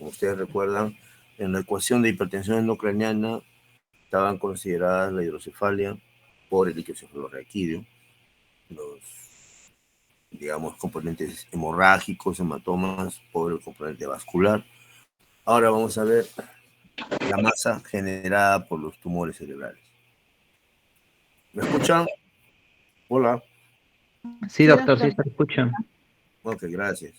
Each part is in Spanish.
como ustedes recuerdan, en la ecuación de hipertensión endocraniana estaban consideradas la hidrocefalia por el líquido cefalorraquídeo, los, digamos, componentes hemorrágicos, hematomas, por el componente vascular. Ahora vamos a ver la masa generada por los tumores cerebrales. ¿Me escuchan? Hola. Sí, doctor, sí, se escucha. Ok, gracias.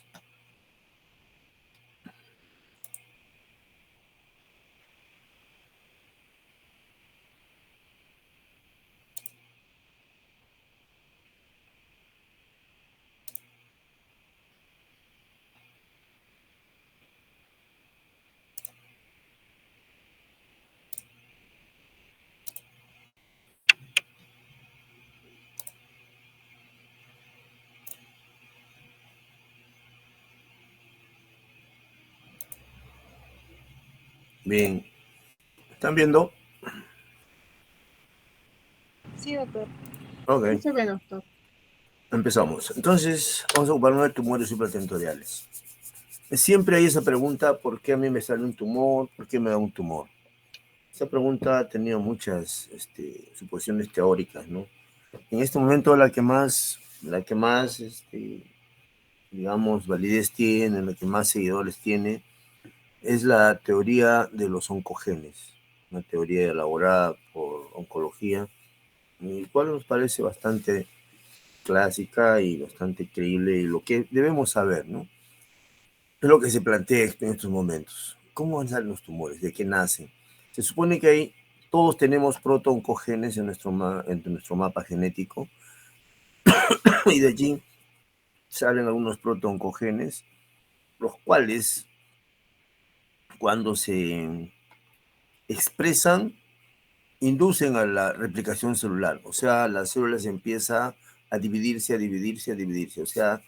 Bien. ¿Están viendo? Sí, doctor. Ok. Sí se ve, doctor. Empezamos. Entonces, vamos a ocuparnos de tumores supratentoriales. Siempre hay esa pregunta, ¿por qué a mí me sale un tumor? ¿Por qué me da un tumor? Esa pregunta ha tenido muchas suposiciones teóricas, ¿no? En este momento la que más digamos, validez tiene, la que más seguidores tiene, es la teoría de los oncogenes, una teoría elaborada por oncología, el cual nos parece bastante clásica y bastante creíble y lo que debemos saber, ¿no? Es lo que se plantea en estos momentos. ¿Cómo salen los tumores? ¿De qué nacen? Se supone que todos tenemos protooncogenes en nuestro mapa genético y de allí salen algunos protooncogenes, los cuales cuando se expresan inducen a la replicación celular, o sea, la célula se empieza a dividirse, a dividirse, a dividirse, o sea,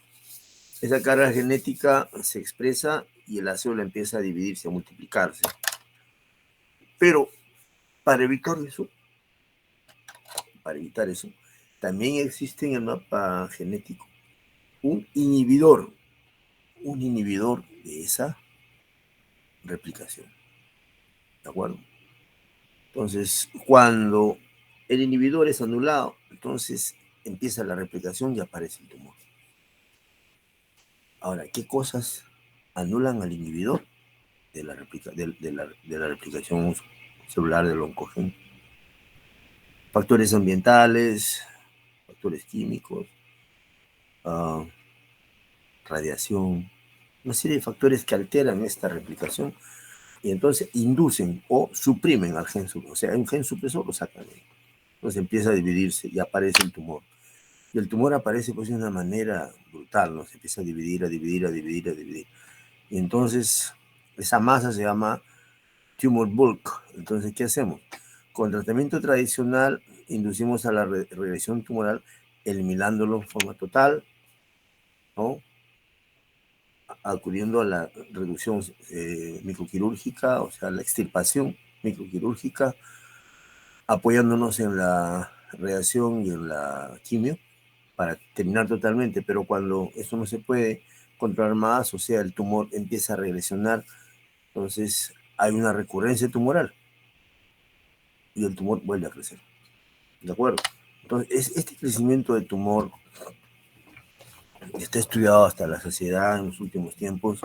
esa carga genética se expresa y la célula empieza a dividirse, a multiplicarse. Pero para evitar eso, también existe en el mapa genético un inhibidor de esa replicación. ¿De acuerdo? Entonces, cuando el inhibidor es anulado, entonces empieza la replicación y aparece el tumor. Ahora, ¿qué cosas anulan al inhibidor de la replicación celular del oncogeno? Factores ambientales, factores químicos, radiación, una serie de factores que alteran esta replicación y entonces inducen o suprimen al gen supresor. O sea, un gen supresor lo sacan. Entonces empieza a dividirse y aparece el tumor. Y el tumor aparece pues de una manera brutal, ¿no? Se empieza a dividir, a dividir, a dividir, a dividir. Y entonces esa masa se llama tumor bulk. Entonces, ¿qué hacemos? Con tratamiento tradicional inducimos a la regresión tumoral eliminándolo en forma total, ¿no? Acudiendo a la reducción microquirúrgica, o sea, la extirpación microquirúrgica, apoyándonos en la radiación y en la quimio para terminar totalmente, pero cuando eso no se puede controlar más, o sea, el tumor empieza a regresionar, entonces hay una recurrencia tumoral y el tumor vuelve a crecer. ¿De acuerdo? Entonces, este crecimiento de tumor está estudiado hasta la saciedad en los últimos tiempos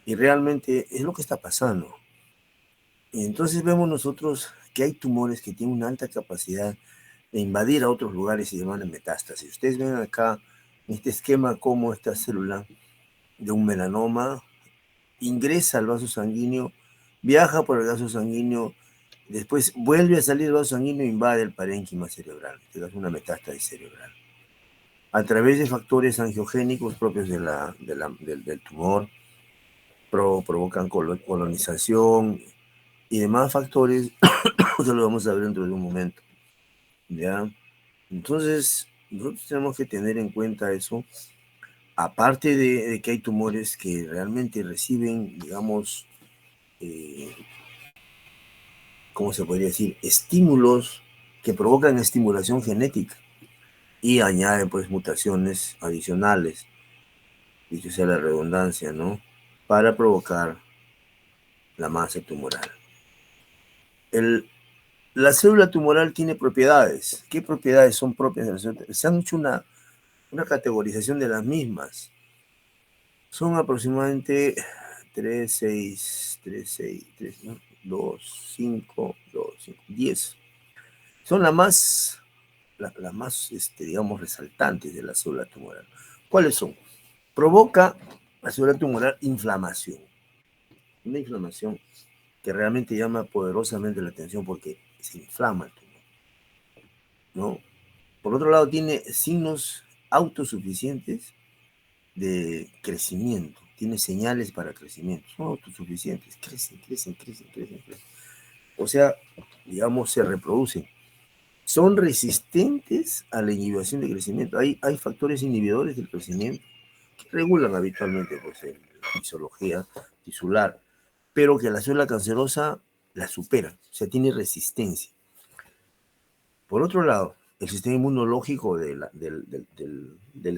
y realmente es lo que está pasando. Y entonces vemos nosotros que hay tumores que tienen una alta capacidad de invadir a otros lugares y llaman metástasis. Ustedes ven acá en este esquema cómo esta célula de un melanoma ingresa al vaso sanguíneo, viaja por el vaso sanguíneo, después vuelve a salir del vaso sanguíneo e invade el parénquima cerebral, que es una metástasis cerebral. A través de factores angiogénicos propios del tumor, provocan colonización y demás factores, eso lo vamos a ver dentro de un momento. ¿Ya? Entonces, nosotros tenemos que tener en cuenta eso, aparte de que hay tumores que realmente reciben, digamos, ¿cómo se podría decir? Estímulos que provocan estimulación genética y añaden pues mutaciones adicionales, dicho sea la redundancia, ¿no? Para provocar la masa tumoral. La célula tumoral tiene propiedades. ¿Qué propiedades son propias de la célula? Se han hecho una categorización de las mismas. Son aproximadamente 3, 6, 2, 5, 10. Son las más, digamos, resaltantes de la célula tumoral. ¿Cuáles son? Provoca la célula tumoral inflamación. Una inflamación que realmente llama poderosamente la atención porque se inflama el tumor, ¿no? Por otro lado, tiene signos autosuficientes de crecimiento, tiene señales para crecimiento, son autosuficientes, crecen. O sea, digamos, se reproducen. Son resistentes a la inhibición de crecimiento. Hay factores inhibidores del crecimiento que regulan habitualmente pues, la fisiología tisular, pero que la célula cancerosa la supera, o sea, tiene resistencia. Por otro lado, el sistema inmunológico del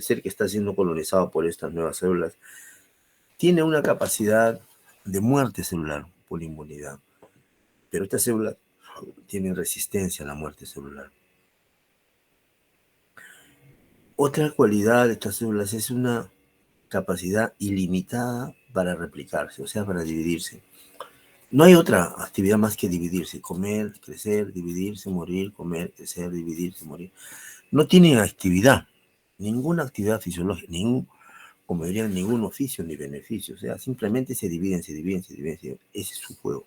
ser que está siendo colonizado por estas nuevas células tiene una capacidad de muerte celular por inmunidad, pero estas células tienen resistencia a la muerte celular. Otra cualidad de estas células es una capacidad ilimitada para replicarse, o sea, para dividirse. No hay otra actividad más que dividirse, comer, crecer, dividirse, morir, comer, crecer, dividirse, morir. No tienen actividad, ninguna actividad fisiológica, como dirían, ningún oficio ni beneficio. O sea, simplemente se dividen. Ese es su juego.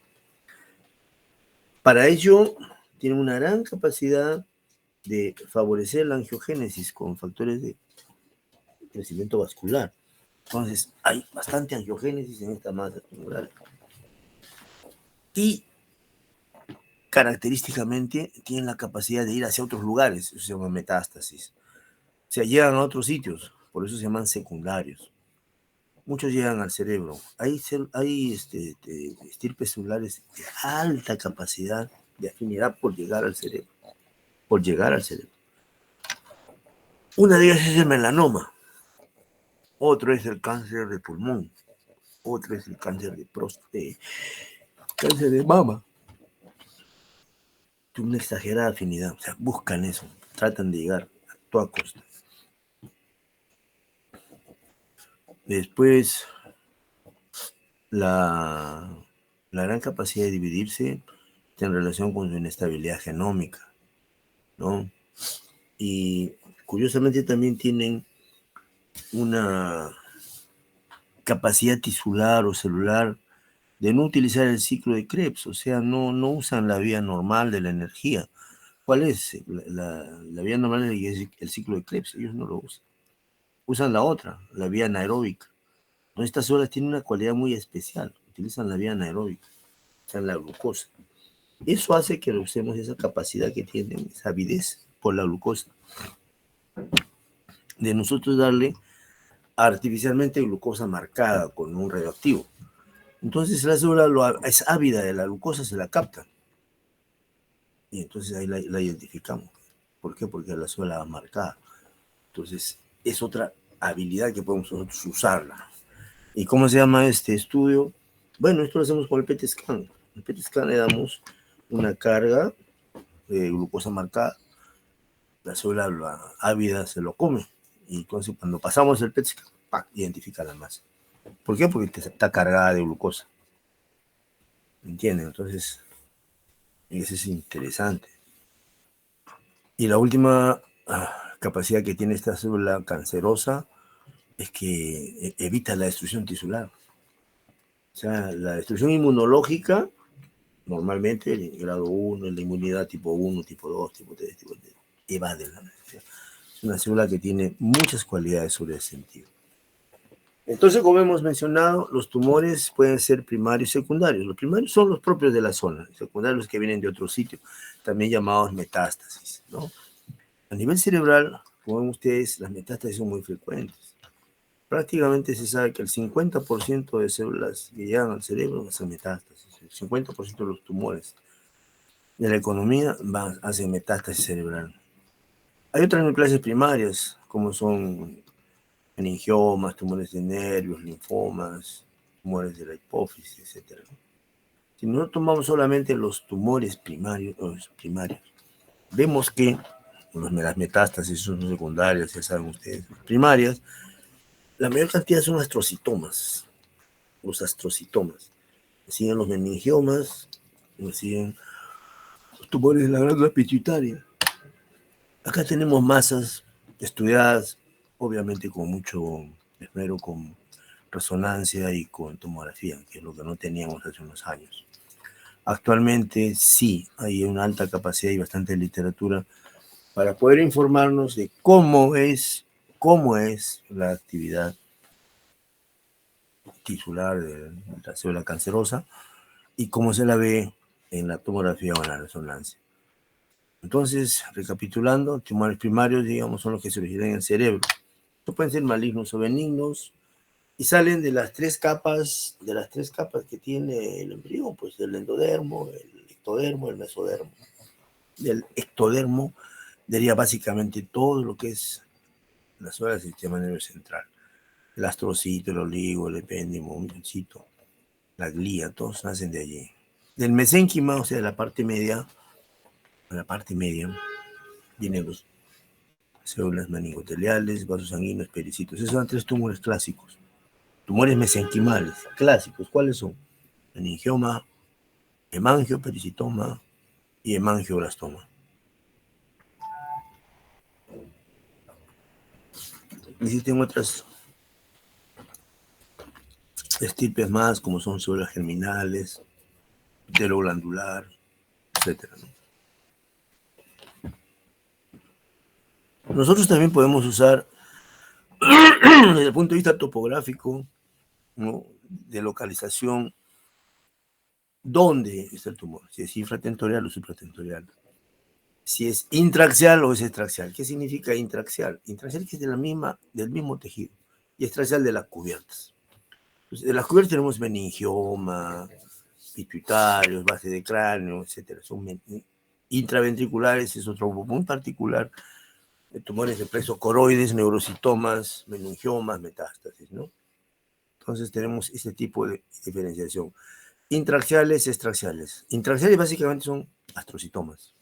Para ello, tienen una gran capacidad de favorecer la angiogénesis con factores de crecimiento vascular. Entonces, hay bastante angiogénesis en esta masa tumoral. Y característicamente tienen la capacidad de ir hacia otros lugares, eso se llama metástasis. O sea, llegan a otros sitios, por eso se llaman secundarios. Muchos llegan al cerebro. Hay estirpes celulares de alta capacidad de afinidad por llegar al cerebro. Una de ellas es el melanoma. Otro es el cáncer de pulmón. Otro es el cáncer de próstata, cáncer de mama. Una exagerada afinidad. O sea, buscan eso. Tratan de llegar a toda costa. Después, la gran capacidad de dividirse está en relación con su inestabilidad genómica, ¿no? Y curiosamente también tienen una capacidad tisular o celular de no utilizar el ciclo de Krebs, o sea, no usan la vía normal de la energía. ¿Cuál es? La vía normal es el ciclo de Krebs, ellos no lo usan. Usan la otra, la vía anaeróbica. Estas células tienen una cualidad muy especial, utilizan la vía anaeróbica, o sea, la glucosa. Eso hace que usemos esa capacidad que tienen, esa avidez por la glucosa, de nosotros darle artificialmente glucosa marcada con un radioactivo. Entonces la célula es ávida de la glucosa, se la capta. Y entonces ahí la identificamos. ¿Por qué? Porque la célula va marcada. Entonces es otra habilidad que podemos nosotros usarla. ¿Y cómo se llama este estudio? Bueno, esto lo hacemos con el PET scan. El PET scan le damos una carga de glucosa marcada. La célula ávida se lo come. Y entonces cuando pasamos el PET scan, ¡pac!, identifica la masa. ¿Por qué? Porque está cargada de glucosa. ¿Entienden? Entonces, eso es interesante. Y la última capacidad que tiene esta célula cancerosa es que evita la destrucción tisular. O sea, la destrucción inmunológica, normalmente el grado 1, la inmunidad tipo 1, tipo 2, tipo 3, tipo 3, evade la necesidad. Es una célula que tiene muchas cualidades sobre el sentido. Entonces, como hemos mencionado, los tumores pueden ser primarios y secundarios. Los primarios son los propios de la zona, los secundarios que vienen de otro sitio, también llamados metástasis, ¿no? A nivel cerebral, como ven ustedes, las metástasis son muy frecuentes. Prácticamente se sabe que el 50% de células que llegan al cerebro hacen metástasis. El 50% de los tumores de la economía hacen metástasis cerebral. Hay otras neoplasias primarias, como son meningiomas, tumores de nervios, linfomas, tumores de la hipófisis, etc. Si no tomamos solamente los tumores primarios, vemos que las metástasis son secundarias, ya saben ustedes, primarias, la mayor cantidad son astrocitomas, los astrocitomas. Siguen los meningiomas, siguen los tumores de la glándula pituitaria. Acá tenemos masas estudiadas, obviamente con mucho esmero, con resonancia y con tomografía, que es lo que no teníamos hace unos años. Actualmente sí hay una alta capacidad y bastante literatura para poder informarnos de cómo es la actividad tisular de la célula cancerosa y cómo se la ve en la tomografía o en la resonancia. Entonces, recapitulando, tumores primarios, digamos, son los que se originan en el cerebro. Estos pueden ser malignos o benignos y salen de las tres capas que tiene el embrión, pues del endodermo, el ectodermo, el mesodermo. Del ectodermo deriva básicamente todo lo que es la zona del sistema nervioso central. El astrocito, el oligo, el epéndimo, el mioncito, la glía, todos nacen de allí. Del mesénquima, o sea, de la parte media, vienen los células meningoteliales, vasos sanguíneos, pericitos. Esos son tres tumores clásicos. Tumores mesenquimales clásicos, ¿cuáles son? Meningioma, hemangiopericitoma y hemangioblastoma. Existen otras estirpes más, como son células germinales, pteroglandular, etc. Nosotros también podemos usar, desde el punto de vista topográfico, ¿no?, de localización, dónde está el tumor, si es infratentorial o supratentorial, si es intraxial o es extraxial. ¿Qué significa intraxial? Intraxial que es del mismo tejido, y extraxial de las cubiertas. Entonces, de las cubiertas tenemos meningioma, pituitarios, base de cráneo, etc. Son intraventriculares, es otro grupo muy particular de tumores de plexo coroides, neurocitomas, meningiomas, metástasis, ¿no? Entonces tenemos este tipo de diferenciación. Intraxiales, extraxiales. Intraxiales básicamente son astrocitomas,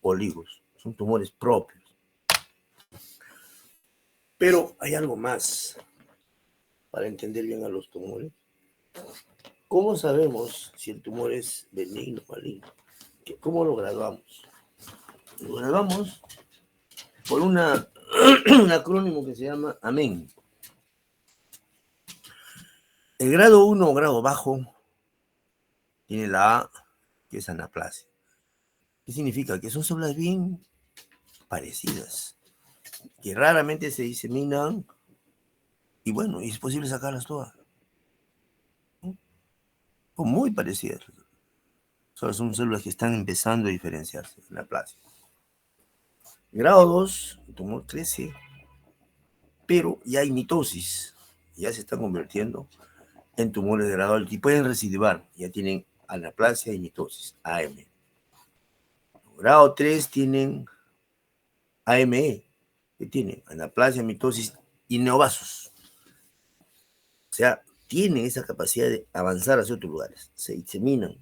oligos, son tumores propios. Pero hay algo más para entender bien a los tumores. ¿Cómo sabemos si el tumor es benigno o maligno? ¿Cómo lo graduamos? Lo graduamos por un acrónimo que se llama AMEN. El grado 1 o grado bajo tiene la A, que es anaplasia. ¿Qué significa? Que son células bien parecidas, que raramente se diseminan, y bueno, es posible sacarlas todas. Son muy parecidas. Solo son células que están empezando a diferenciarse, anaplasia. Grado 2, el tumor crece, pero ya hay mitosis, ya se está convirtiendo en tumores de grado alto y pueden recidivar, ya tienen anaplasia y mitosis, AM. Grado 3 tienen AME, que tienen anaplasia, mitosis y neovasos. O sea, tienen esa capacidad de avanzar hacia otros lugares, se diseminan.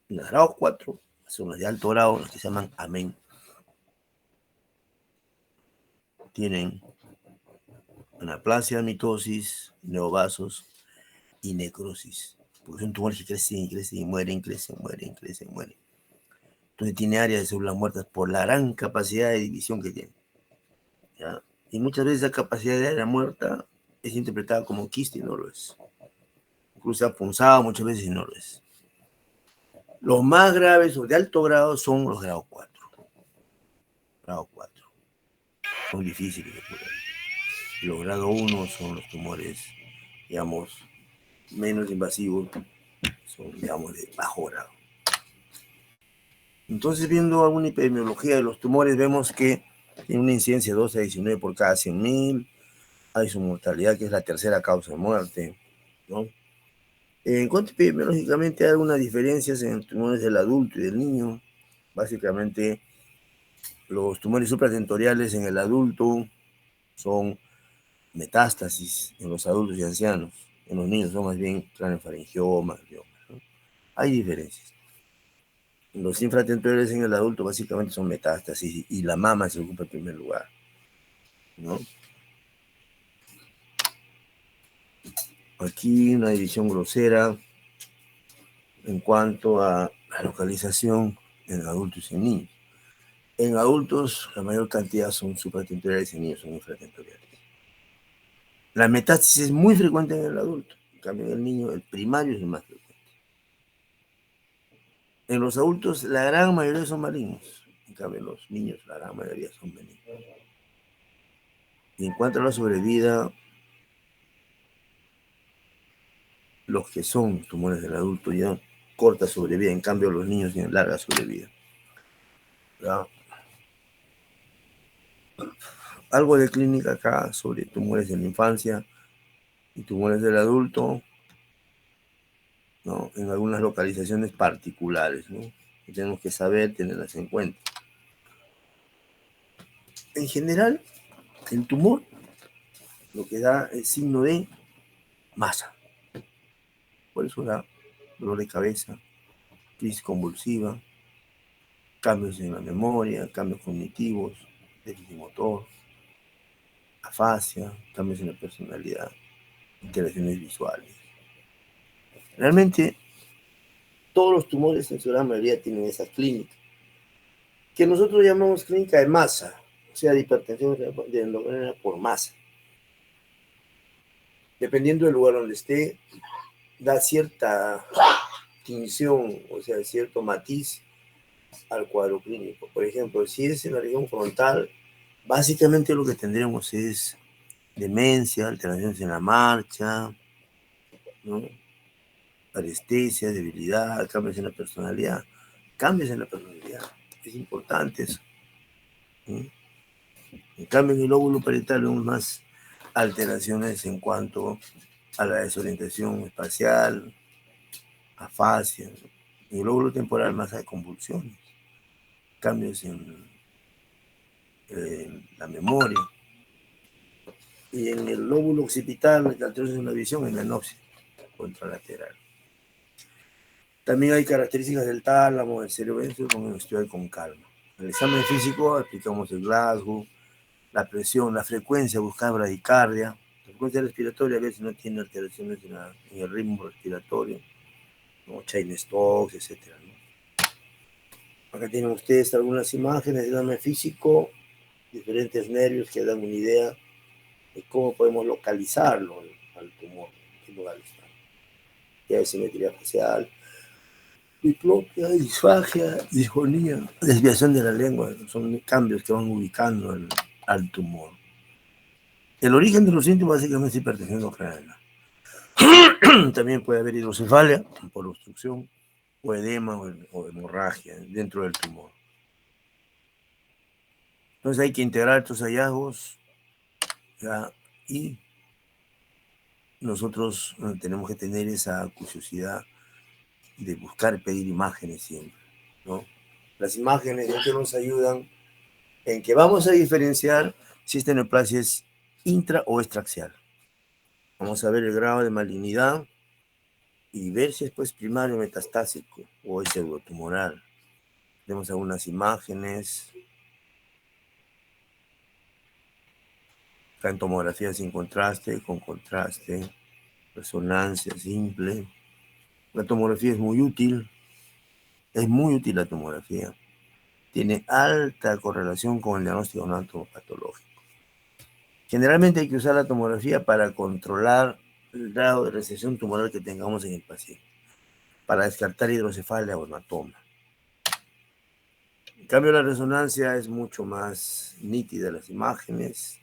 En los grados 4 son las de alto grado, las que se llaman AMEN. Tienen anaplasia, mitosis, neovasos y necrosis, porque son tumores que crecen y crecen y mueren, crecen, mueren, crecen, mueren. Entonces tiene áreas de células muertas por la gran capacidad de división que tiene, ¿ya? Y muchas veces esa capacidad de área muerta es interpretada como quiste y no lo es. Incluso se ha punzado muchas veces y no lo es. Los más graves o de alto grado son los grados 4. Grado 4. Son difíciles de curar. Y los grado 1 son los tumores, digamos, menos invasivos, son, digamos, de bajo grado. Entonces, viendo alguna epidemiología de los tumores, vemos que tiene una incidencia de 12 a 19 por cada 100.000. Hay su mortalidad, que es la tercera causa de muerte, ¿no? En cuanto epidemiológicamente hay algunas diferencias en los tumores del adulto y del niño. Básicamente, los tumores supratentoriales en el adulto son metástasis en los adultos y ancianos. En los niños son más bien craneofaringiomas, ¿no? Hay diferencias. Los infratemporales en el adulto básicamente son metástasis y la mama se ocupa en primer lugar, ¿no? Aquí una división grosera en cuanto a la localización en adultos y en niños. En adultos, la mayor cantidad son supratemporales y en niños son infratemporales. La metástasis es muy frecuente en el adulto, en cambio en el niño, el primario es el más frecuente. En los adultos, la gran mayoría son malignos, en cambio en los niños, la gran mayoría son benignos. Y en cuanto a la sobrevida, los que son tumores del adulto ya corta sobrevida, en cambio los niños tienen larga sobrevida. ¿Ya? Algo de clínica acá sobre tumores en la infancia y tumores del adulto, ¿no? En algunas localizaciones particulares, ¿no? Que tenemos que saber, tenerlas en cuenta. En general, el tumor lo que da es signo de masa. Por eso da dolor de cabeza, crisis convulsiva, cambios en la memoria, cambios cognitivos, déficit motor, afasia, cambios en la personalidad, alteraciones visuales. Realmente, todos los tumores en su gran mayoría tienen esa clínica, que nosotros llamamos clínica de masa, o sea, de hipertensión de endocrinal por masa. Dependiendo del lugar donde esté, da cierta tinción, o sea, cierto matiz al cuadro clínico. Por ejemplo, si es en la región frontal, básicamente lo que tendremos es demencia, alteraciones en la marcha, ¿no? Parestesia, debilidad, cambios en la personalidad. Cambios en la personalidad, es importante eso. ¿Sí? En cambio, en el lóbulo parietal vemos más alteraciones en cuanto a la desorientación espacial, afasia. En el lóbulo temporal más hay convulsiones, cambios en la memoria. Y en el lóbulo occipital, alteraciones en la visión, en la anopsia contralateral. También hay características del tálamo, del cerebro, con estudiar con calma. En el examen físico aplicamos el Glasgow, la presión, la frecuencia, buscar bradicardia, la frecuencia respiratoria, a veces no tiene alteraciones en el ritmo respiratorio, ¿no? Chayne-Stokes, etc. ¿no? Acá tienen ustedes algunas imágenes del examen físico, diferentes nervios que dan una idea de cómo podemos localizarlo al tumor, en qué lugar está. Ya hay simetría facial, diplopia, disfagia, disfonía, desviación de la lengua, son cambios que van ubicando al tumor. El origen de los síntomas básicamente es hipertensión craneal. También puede haber hidrocefalia por obstrucción o edema o hemorragia dentro del tumor. Entonces hay que integrar estos hallazgos, ¿ya? Y nosotros tenemos que tener esa curiosidad de buscar, pedir imágenes siempre, ¿no? Las imágenes que nos ayudan en que vamos a diferenciar si esta neoplasia es intra o extraaxial. Vamos a ver el grado de malignidad y ver si es pues primario metastásico o es pseudotumoral. Tenemos algunas imágenes, en tomografía sin contraste, con contraste, resonancia simple. La tomografía es muy útil la tomografía. Tiene alta correlación con el diagnóstico anatomopatológico. Generalmente hay que usar la tomografía para controlar el grado de recesión tumoral que tengamos en el paciente, para descartar hidrocefalia o hematoma. En cambio, la resonancia es mucho más nítida, las imágenes.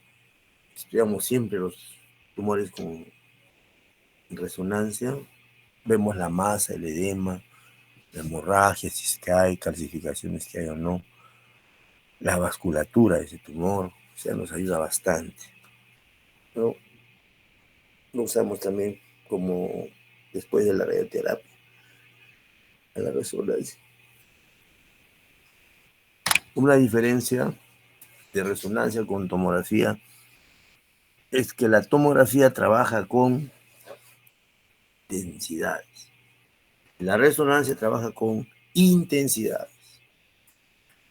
Estudiamos siempre los tumores con resonancia. Vemos la masa, el edema, la hemorragia, si es que hay, calcificaciones que hay o no, la vasculatura de ese tumor, o sea, nos ayuda bastante. ¿No? Lo usamos también como después de la radioterapia, a la resonancia. Una diferencia de resonancia con tomografía es que la tomografía trabaja con densidades. La resonancia trabaja con intensidades.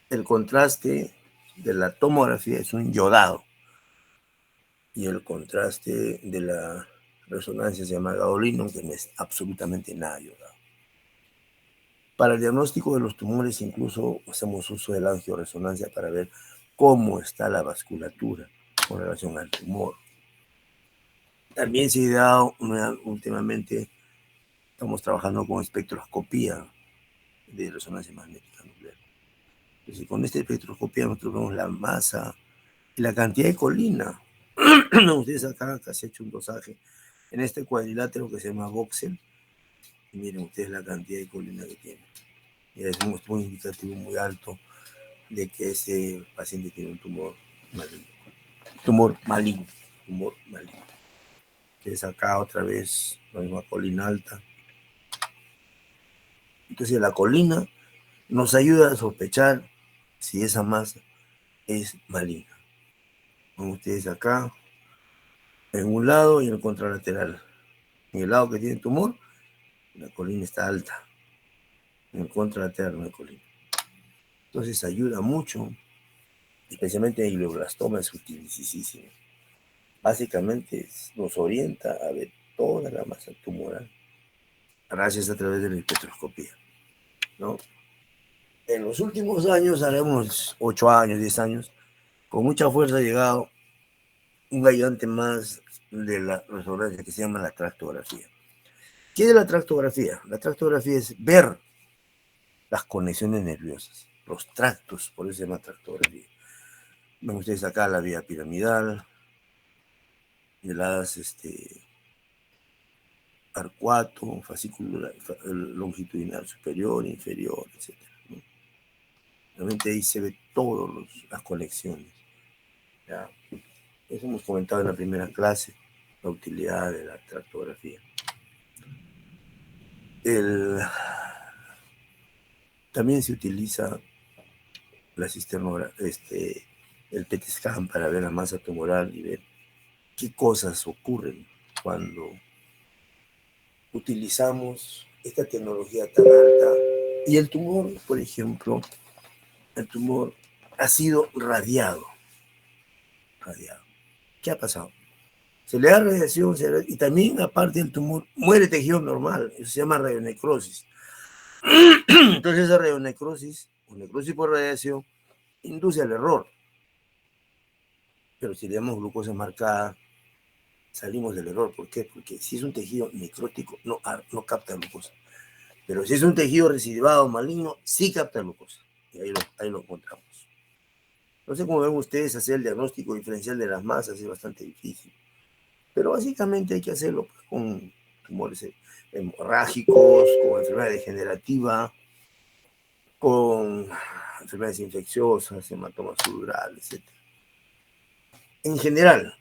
El contraste de la tomografía es un iodado y el contraste de la resonancia se llama gadolino, que no es absolutamente nada iodado. Para el diagnóstico de los tumores incluso hacemos uso de la angioresonancia para ver cómo está la vasculatura con relación al tumor. También se ha dado últimamente, estamos trabajando con espectroscopía de resonancia magnética nuclear. Entonces, con esta espectroscopía nosotros vemos la masa y la cantidad de colina. Ustedes acá se ha hecho un dosaje en este cuadrilátero que se llama voxel. Y miren ustedes la cantidad de colina que tiene. Y es un indicativo muy alto de que ese paciente tiene un tumor maligno. Tumor maligno. Tumor maligno. Entonces acá otra vez la misma colina alta. Entonces la colina nos ayuda a sospechar si esa masa es maligna. Como ustedes acá, en un lado y en el contralateral. En el lado que tiene tumor, la colina está alta. En el contralateral no hay colina. Entonces ayuda mucho, especialmente en el glioblastoma, es utilísimo. Básicamente nos orienta a ver toda la masa tumoral gracias a través de la espectroscopía, ¿no? En los últimos años, haremos 8 años, 10 años, con mucha fuerza ha llegado un ayudante más de la resonancia que se llama la tractografía. ¿Qué es la tractografía? La tractografía es ver las conexiones nerviosas, los tractos, por eso se llama tractografía. Ven ustedes acá la vía piramidal, de las arcuato, fascículo longitudinal superior, inferior, etc. ¿no? Realmente ahí se ve todas las conexiones. ¿Ya? Eso hemos comentado en la primera clase, la utilidad de la tractografía. También se utiliza la el PET scan para ver la masa tumoral y ver qué cosas ocurren cuando utilizamos esta tecnología tan alta. Y el tumor, por ejemplo, el tumor ha sido radiado. ¿Qué ha pasado? Se le da radiación y también, aparte del tumor, muere tejido normal. Eso se llama radionecrosis. Entonces, esa radionecrosis o necrosis por radiación induce al error. Pero si le damos glucosa marcada, salimos del error. ¿Por qué? Porque si es un tejido necrótico, no capta glucosa. Pero si es un tejido recidivado maligno, sí capta glucosa. Y ahí lo encontramos. No sé cómo ven ustedes, hacer el diagnóstico diferencial de las masas es bastante difícil. Pero básicamente hay que hacerlo con tumores hemorrágicos, con enfermedad degenerativa, con enfermedades infecciosas, hematomas sudorales, etc. En general,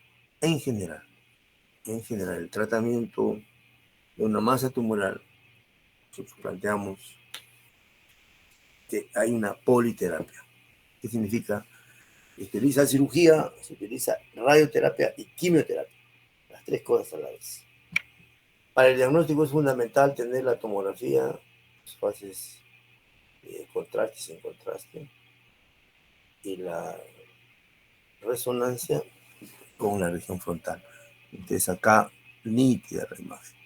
el tratamiento de una masa tumoral, nosotros planteamos que hay una politerapia. ¿Qué significa? Se utiliza cirugía, se utiliza radioterapia y quimioterapia. Las 3 cosas a la vez. Para el diagnóstico es fundamental tener la tomografía, las fases de contraste y sin contraste, y la resonancia con la región frontal. Entonces acá, nítida la imagen.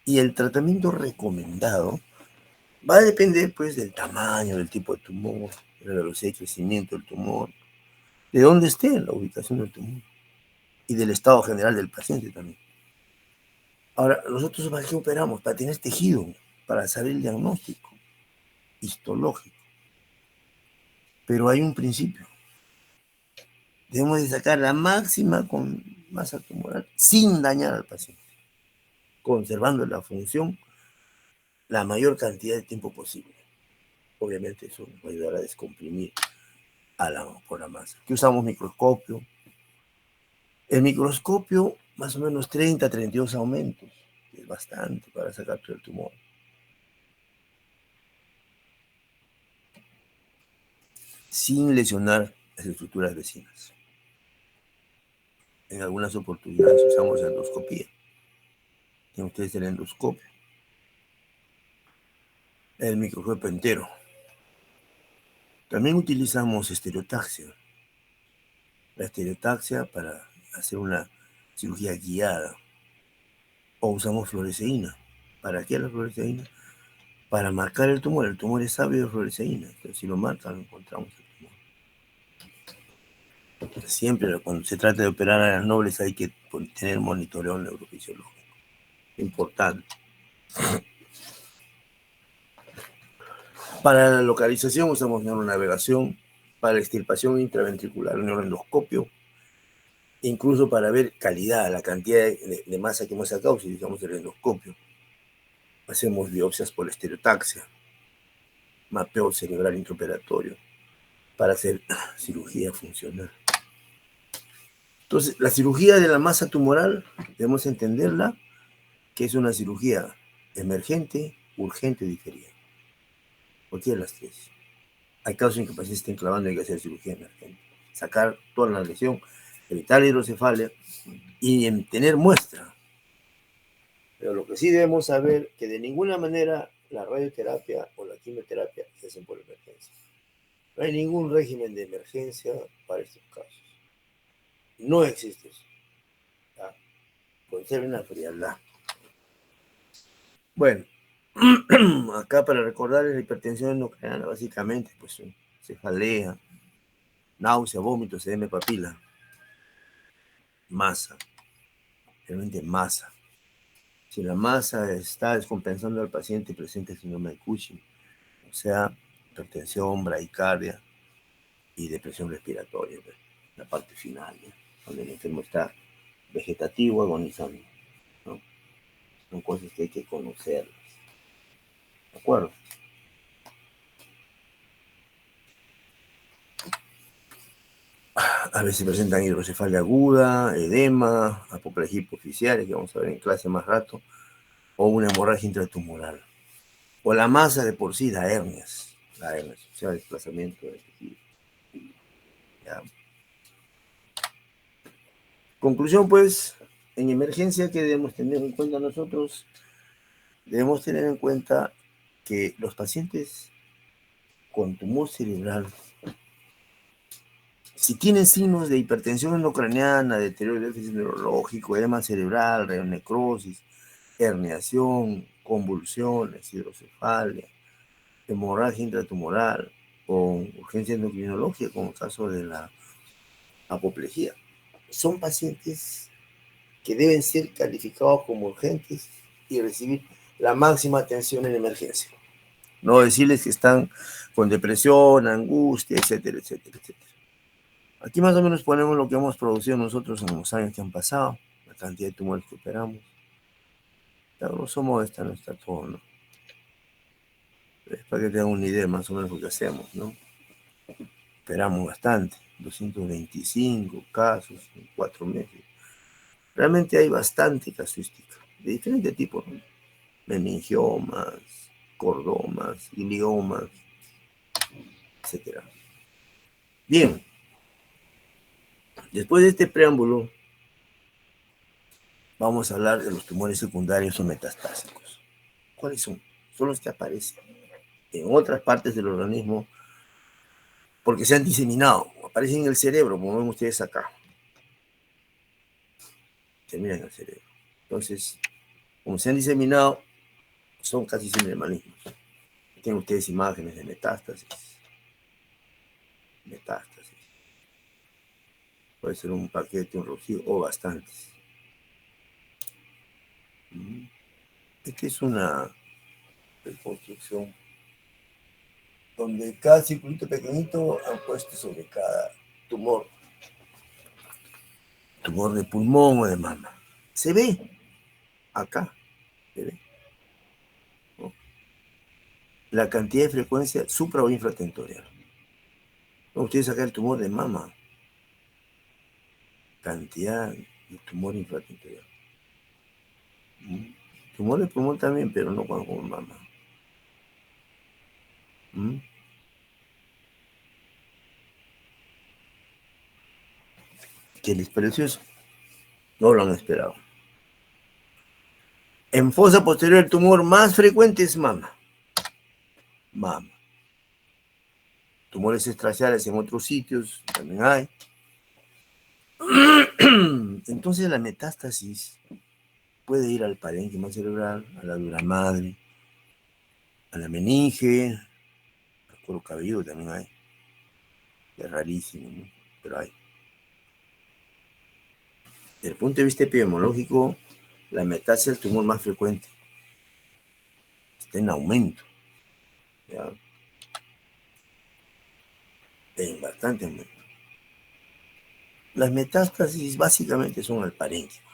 Y el tratamiento recomendado va a depender pues del tamaño, del tipo de tumor, de la velocidad de crecimiento del tumor, de dónde esté la ubicación del tumor y del estado general del paciente también. Ahora, nosotros ¿para qué operamos? Para tener tejido, para saber el diagnóstico histológico. Pero hay un principio. Debemos de sacar la máxima con masa tumoral sin dañar al paciente, conservando la función la mayor cantidad de tiempo posible. Obviamente eso nos va a ayudar a descomprimir por la masa. ¿Qué usamos? Microscopio. El microscopio, más o menos 30, 32 aumentos. Es bastante para sacar todo el tumor. Sin lesionar las estructuras vecinas. En algunas oportunidades usamos endoscopía. Tienen ustedes el endoscopio, el microscopio entero. También utilizamos estereotaxia. La estereotaxia para hacer una cirugía guiada. O usamos fluoresceína. ¿Para qué la fluoresceína? Para marcar el tumor. El tumor es sabio de fluoresceína. Entonces, si lo marcan, lo encontramos el tumor. Siempre cuando se trata de operar a las nobles hay que tener monitoreo neurofisiológico. Importante. Para la localización usamos neuronavegación, para la extirpación intraventricular, neuroendoscopio, incluso para ver calidad, la cantidad de masa que hemos sacado, utilizamos el endoscopio. Hacemos biopsias por estereotaxia, mapeo cerebral intraoperatorio, para hacer cirugía funcional. Entonces, la cirugía de la masa tumoral, debemos entenderla que es una cirugía emergente, urgente, diferida. Cualquiera de las tres. Hay casos en que el paciente está enclavando y hay que hacer cirugía emergente. Sacar toda la lesión, evitar la hidrocefalia y tener muestra. Pero lo que sí debemos saber que de ninguna manera la radioterapia o la quimioterapia se hacen por emergencia. No hay ningún régimen de emergencia para estos casos. No existe eso. Conserven la frialdad. Bueno, acá para recordarles la hipertensión endocrina, básicamente, pues cefalea, náusea, vómitos, edema de papila, masa, realmente masa. Si la masa está descompensando al paciente, presenta el síndrome de Cushing, o sea, hipertensión, bradicardia y depresión respiratoria, la parte final, ¿no? Donde el enfermo está vegetativo, agonizando, ¿no? Son cosas que hay que conocerlas. ¿De acuerdo? A veces presentan hidrocefalia aguda, edema, apoplejía hipoficiaria, que vamos a ver en clase más rato, o una hemorragia intratumoral. O la masa de por sí da hernias, o sea, desplazamiento de tejido. ¿Ya? Conclusión, pues, en emergencia, que debemos tener en cuenta nosotros? Debemos tener en cuenta que los pacientes con tumor cerebral, si tienen signos de hipertensión endocraniana, deterioro del déficit neurológico, edema cerebral, renocrosis, herniación, convulsiones, hidrocefalia, hemorragia intratumoral o urgencia endocrinológica, como el caso de la apoplejía, son pacientes que deben ser calificados como urgentes y recibir la máxima atención en emergencia. No decirles que están con depresión, angustia, etcétera, etcétera, etcétera. Aquí más o menos ponemos lo que hemos producido nosotros en los años que han pasado, la cantidad de tumores que operamos. A grosso modo esta no está todo, ¿no? Es para que tengan una idea más o menos lo que hacemos, ¿no? Operamos bastante, 225 casos en 4 meses. Realmente hay bastante casuística, de diferente tipo, ¿no? Meningiomas, cordomas, iliomas, etc. Bien, después de este preámbulo, vamos a hablar de los tumores secundarios o metastásicos. ¿Cuáles son? Son los que aparecen en otras partes del organismo porque se han diseminado, aparecen en el cerebro, como ven ustedes acá. Se miran en el cerebro. Entonces, como se han diseminado, son casi siempre malignos. Tienen ustedes imágenes de metástasis. Metástasis. Puede ser un paquete, un rocío o bastantes. Esta es una reconstrucción donde cada circulito pequeñito han puesto sobre cada tumor. Tumor de pulmón o de mama. Se ve acá. Se ve. ¿No? La cantidad de frecuencia supra o infratentorial. Ustedes acá el tumor de mama. Cantidad de tumor infratentorial. Tumor de pulmón también, pero no como mama. ¿Qué les pareció eso? No lo han esperado. En fosa posterior el tumor más frecuente es mama. Mama. Tumores extraciales en otros sitios también hay. Entonces la metástasis puede ir al parénquima cerebral, a la dura madre, a la meninge, al cuero cabelludo también hay. Es rarísimo, ¿no? Pero hay. Desde el punto de vista epidemiológico, la metástasis es el tumor más frecuente. Está en aumento. ¿Ya? En bastante aumento. Las metástasis básicamente son al parénquima.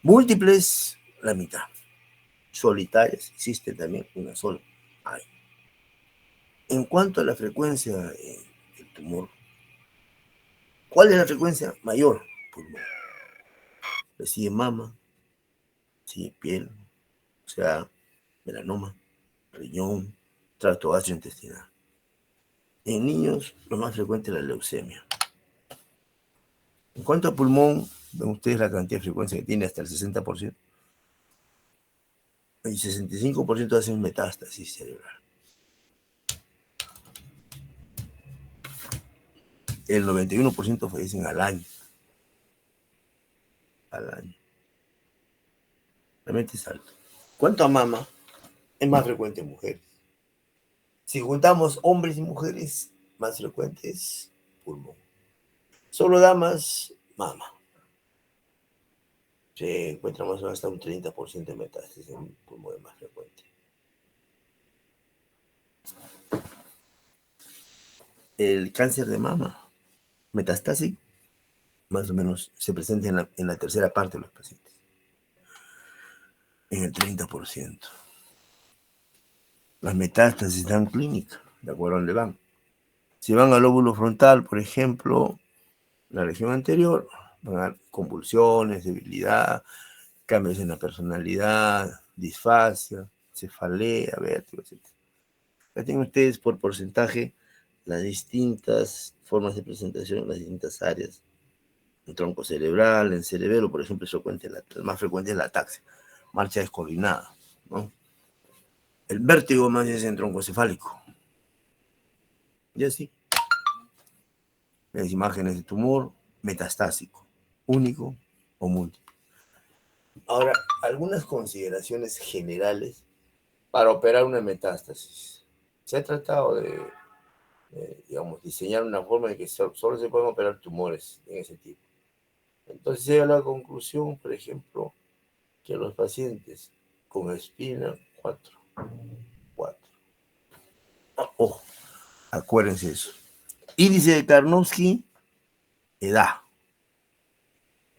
Múltiples, la mitad. Solitarias, existe también una sola. Hay. En cuanto a la frecuencia del tumor, ¿cuál es la frecuencia mayor? Pulmón. Le sigue mama, sigue piel, o sea, melanoma, riñón, tracto gastrointestinal. En niños, lo más frecuente es la leucemia. En cuanto a pulmón, ven ustedes la cantidad de frecuencia que tiene, hasta el 60%. El 65% hacen metástasis cerebral. El 91% fallecen al año. Al año. Realmente es alto. ¿Cuánto a mama? Es más frecuente en mujeres. Si juntamos hombres y mujeres, más frecuentes, pulmón. Solo damas, mama. Se encuentra más o menos hasta un 30% de metástasis en pulmón más frecuente. El cáncer de mama metastásico, más o menos, se presenta en la tercera parte de los pacientes. En el 30%. Las metástasis dan clínica, de acuerdo a dónde van. Si van al lóbulo frontal, por ejemplo, la región anterior, van a dar convulsiones, debilidad, cambios en la personalidad, disfasia, cefalea, vértigo, etc. Ya tienen ustedes por porcentaje las distintas formas de presentación en las distintas áreas. En tronco cerebral, en cerebelo, por ejemplo, el más frecuente es la ataxia, marcha descoordinada, ¿no? El vértigo más es en tronco cefálico. Y así. Las imágenes de tumor metastásico, único o múltiple. Ahora, algunas consideraciones generales para operar una metástasis. Se ha tratado de digamos, diseñar una forma de que solo se pueden operar tumores en ese tipo. Entonces se llega a la conclusión, por ejemplo, que los pacientes con espina 4. Ojo, acuérdense eso. Índice de Karnofsky, edad.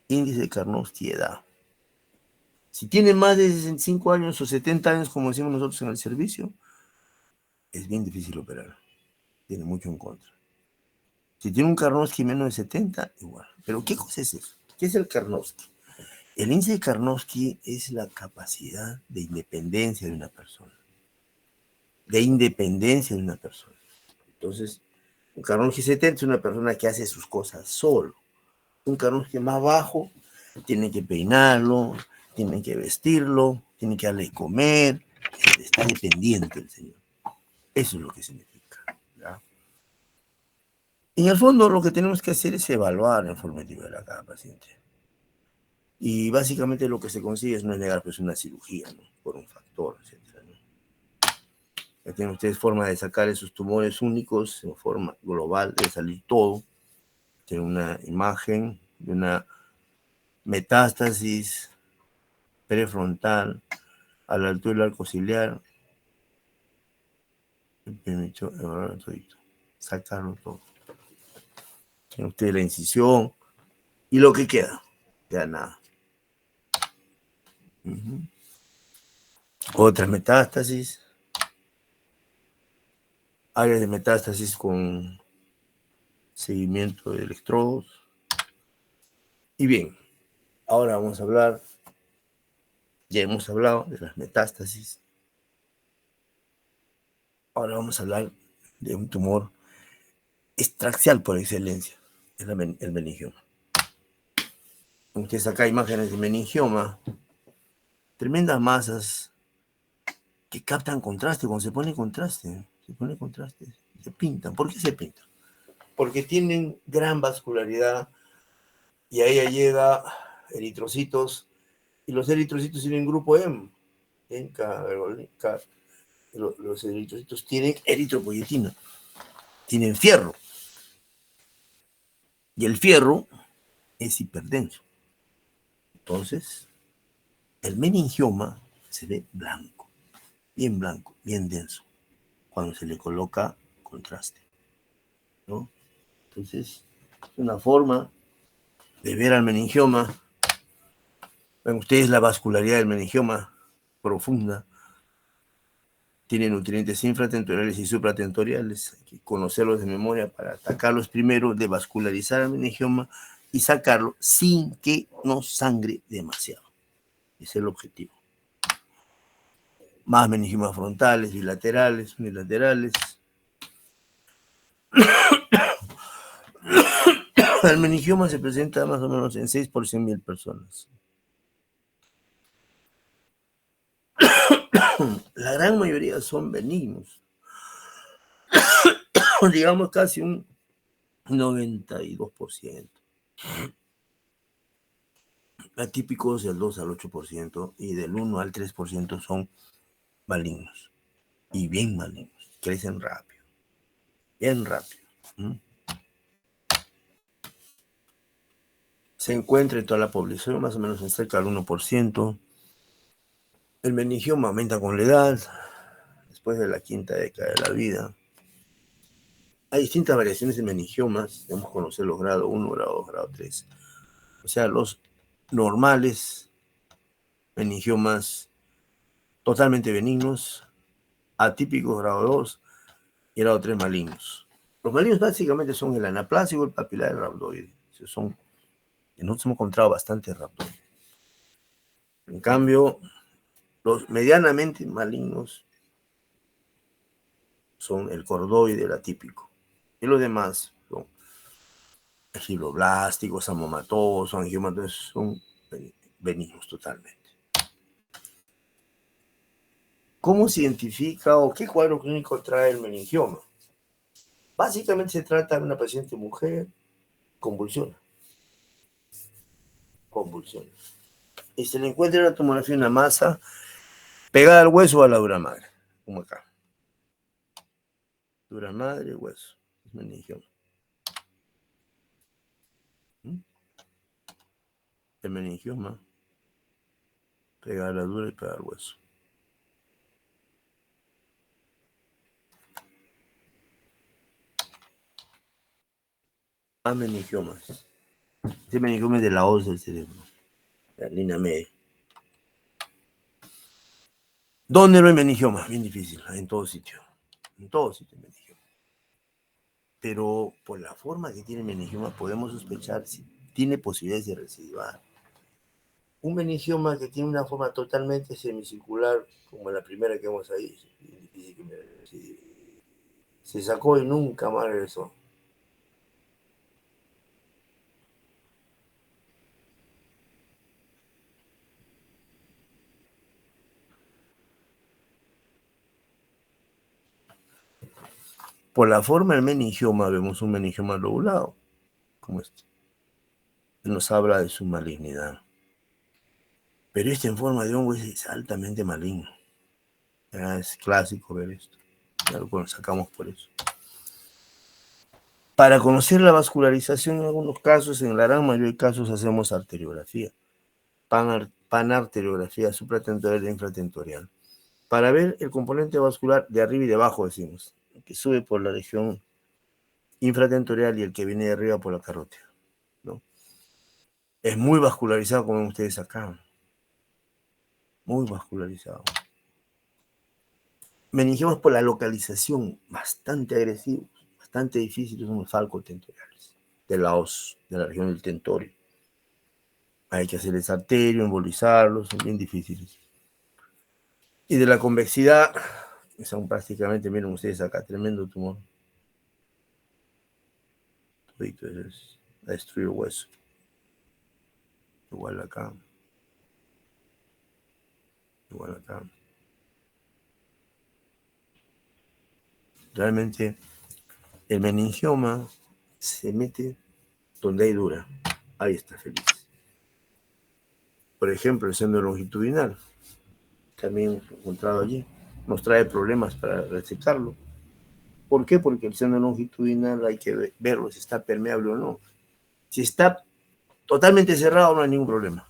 Índice de Karnofsky, edad. Si tiene más de 65 años o 70 años, como decimos nosotros en el servicio, es bien difícil operar. Tiene mucho en contra. Si tiene un Karnofsky menos de 70, igual. Pero ¿qué cosa es eso? ¿Qué es el Karnofsky? El índice de Karnofsky es la capacidad de independencia de una persona. De independencia de una persona. Entonces, un Karnofsky 70 es una persona que hace sus cosas solo. Un Karnofsky más bajo, tiene que peinarlo, tiene que vestirlo, tiene que darle de comer, está dependiente del señor. Eso es lo que significa, ¿ya? En el fondo, lo que tenemos que hacer es evaluar la forma individual a cada paciente. Y básicamente lo que se consigue es no negar pues una cirugía, ¿no? Por un factor, etc. ¿no? Ya tienen ustedes forma de sacar esos tumores únicos en forma global, de salir todo. Tienen una imagen de una metástasis prefrontal a la altura del arco ciliar. Permitió evaluar todito, sacarlo todo. Tienen ustedes la incisión y lo que queda, ya nada. Otras metástasis, áreas de metástasis con seguimiento de electrodos. Y bien, ahora vamos a hablar, ya hemos hablado de las metástasis. Ahora vamos a hablar de un tumor extraxial por excelencia, el meningioma. Ustedes acá imágenes de meningioma, tremendas masas que captan contraste. Cuando se pone contraste, se pintan. ¿Por qué se pintan? Porque tienen gran vascularidad y a ella llega eritrocitos, y los eritrocitos tienen grupo M. Los eritrocitos tienen eritropoyetina, tienen fierro. Y el fierro es hiperdenso. Entonces, el meningioma se ve blanco, bien denso, cuando se le coloca contraste, ¿no? Entonces, una forma de ver al meningioma. Ven ustedes la vascularidad del meningioma profunda. Tiene nutrientes infratentoriales y supratentoriales. Hay que conocerlos de memoria para atacarlos primero, de vascularizar el meningioma y sacarlo sin que nos sangre demasiado. Ese es el objetivo. Más meningiomas frontales, bilaterales, unilaterales. El meningioma se presenta más o menos en 6 por 100.000 personas. La gran mayoría son benignos. Digamos casi un 92%. Atípicos del 2 al 8% y del 1 al 3% son malignos. Y bien malignos. Crecen rápido. Bien rápido. Se encuentra en toda la población, más o menos en cerca del 1%. El meningioma aumenta con la edad, después de la quinta década de la vida. Hay distintas variaciones de meningiomas. Debemos conocer los grado 1, grado 2, grado 3. O sea, los normales, meningiomas totalmente benignos, atípicos grado 2 y grado 3 malignos. Los malignos básicamente son el anaplásico, el papilar y el rhabdoide. Nosotros hemos encontrado bastante rhabdoide. En cambio, los medianamente malignos son el cordoide, el atípico. Y los demás son fibroblásticos, amomatosos, angiomatoses, son benignos totalmente. ¿Cómo se identifica o qué cuadro clínico trae el meningioma? Básicamente se trata de una paciente mujer, convulsiona. Y se le encuentra en la tomografía una masa pegada al hueso o a la dura madre, como acá. Dura madre, hueso, es meningioma. El meningioma pegada a la dura y pegada al hueso. Más meningiomas. Este meningioma es de la hoz del cerebro, la línea media. ¿Dónde no hay meningioma? Bien difícil, en todo sitio. En todo sitio hay meningioma. Pero por la forma que tiene el meningioma podemos sospechar si tiene posibilidades de recidivar. Un meningioma que tiene una forma totalmente semicircular, como la primera que vemos ahí, se sacó y nunca más regresó. Por la forma del meningioma vemos un meningioma lobulado, como este. Nos habla de su malignidad. Pero este en forma de hongo es altamente maligno. Es clásico ver esto. Lo sacamos por eso. Para conocer la vascularización en algunos casos, en la gran mayoría de casos hacemos arteriografía. Panarteriografía supratentorial e infratentorial. Para ver el componente vascular de arriba y de abajo, decimos, el que sube por la región infratentorial y el que viene de arriba por la carótida, ¿no? Es muy vascularizado, como ven ustedes acá. Muy vascularizado. Meningiomas por la localización, bastante agresivos, bastante difíciles, son los falcotentoriales, de la hoz, de la región del tentorio. Hay que hacerles arterio, embolizarlos, son bien difíciles. Y de la convexidad, son prácticamente, miren ustedes acá, tremendo tumor. Todito es a destruir hueso. igual acá, igual acá. Realmente el meningioma se mete donde hay dura. Ahí está feliz. Por ejemplo, el seno longitudinal, también encontrado allí, nos trae problemas para resectarlo. ¿Por qué? Porque el seno longitudinal hay que verlo si está permeable o no. Si está totalmente cerrado no hay ningún problema.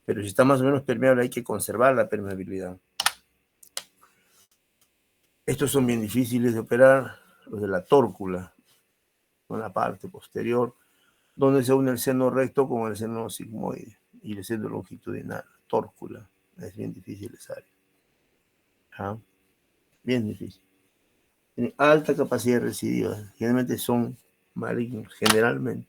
Pero si está más o menos permeable hay que conservar la permeabilidad. Estos son bien difíciles de operar, los de la tórcula, con la parte posterior, donde se une el seno recto con el seno sigmoide y el seno longitudinal, tórcula. Es bien difícil esa área. ¿Ah? Bien difícil. Tienen alta capacidad de recidiva. Generalmente son malignos, generalmente.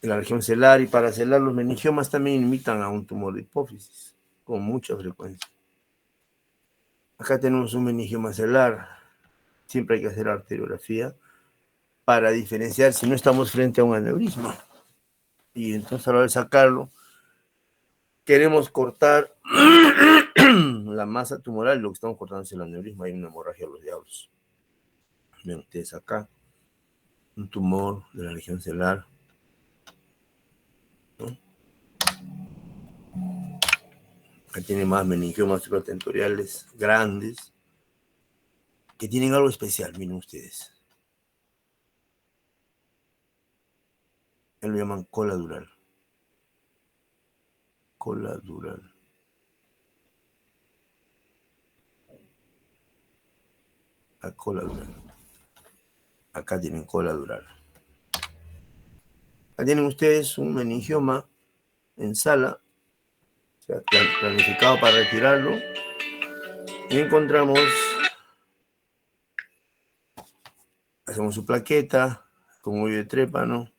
En la región celular y paracelular, los meningiomas también imitan a un tumor de hipófisis, con mucha frecuencia. Acá tenemos un meningioma celular. Siempre hay que hacer arteriografía para diferenciar si no estamos frente a un aneurisma. Y entonces a la hora de sacarlo, queremos cortar la masa tumoral, lo que estamos cortando es el aneurisma, hay una hemorragia a los diablos. Ven ustedes acá, un tumor de la región celular, ¿no? Acá tiene más meningiomas supratentoriales grandes, que tienen algo especial, miren ustedes. Lo llaman cola dural. Cola dural. La cola dural. Acá tienen cola dural. Acá tienen ustedes un meningioma en sala, o sea, planificado para retirarlo. Y encontramos, hacemos su plaqueta con hoyo de trépano,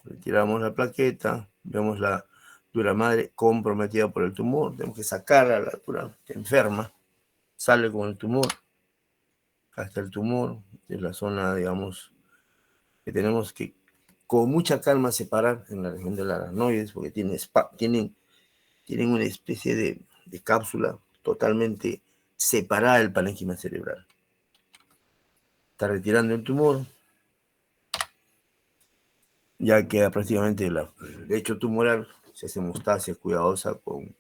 retiramos la plaqueta, vemos la dura madre comprometida por el tumor, tenemos que sacar a la dura que enferma, sale con el tumor, hasta el tumor, es la zona, digamos, que tenemos que con mucha calma separar en la región del aracnoides, porque tienen una especie de cápsula totalmente separada del parénquima cerebral. Está retirando el tumor, ya queda prácticamente el lecho tumoral, se hace hemostasia cuidadosa con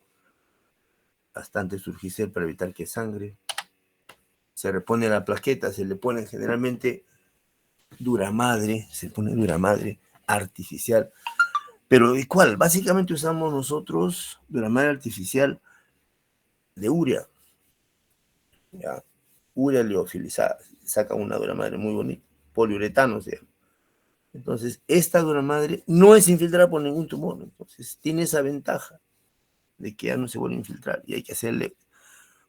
bastante Surgicel para evitar que sangre. Se repone la plaqueta, se le pone generalmente duramadre, se pone duramadre artificial. ¿Pero de cuál? Básicamente usamos nosotros duramadre artificial de urea. ¿Ya? Urea liofilizada, saca una duramadre muy bonita, poliuretano, o sea. Entonces, esta duramadre no es infiltrada por ningún tumor, entonces tiene esa ventaja de que ya no se vuelve a infiltrar y hay que hacerle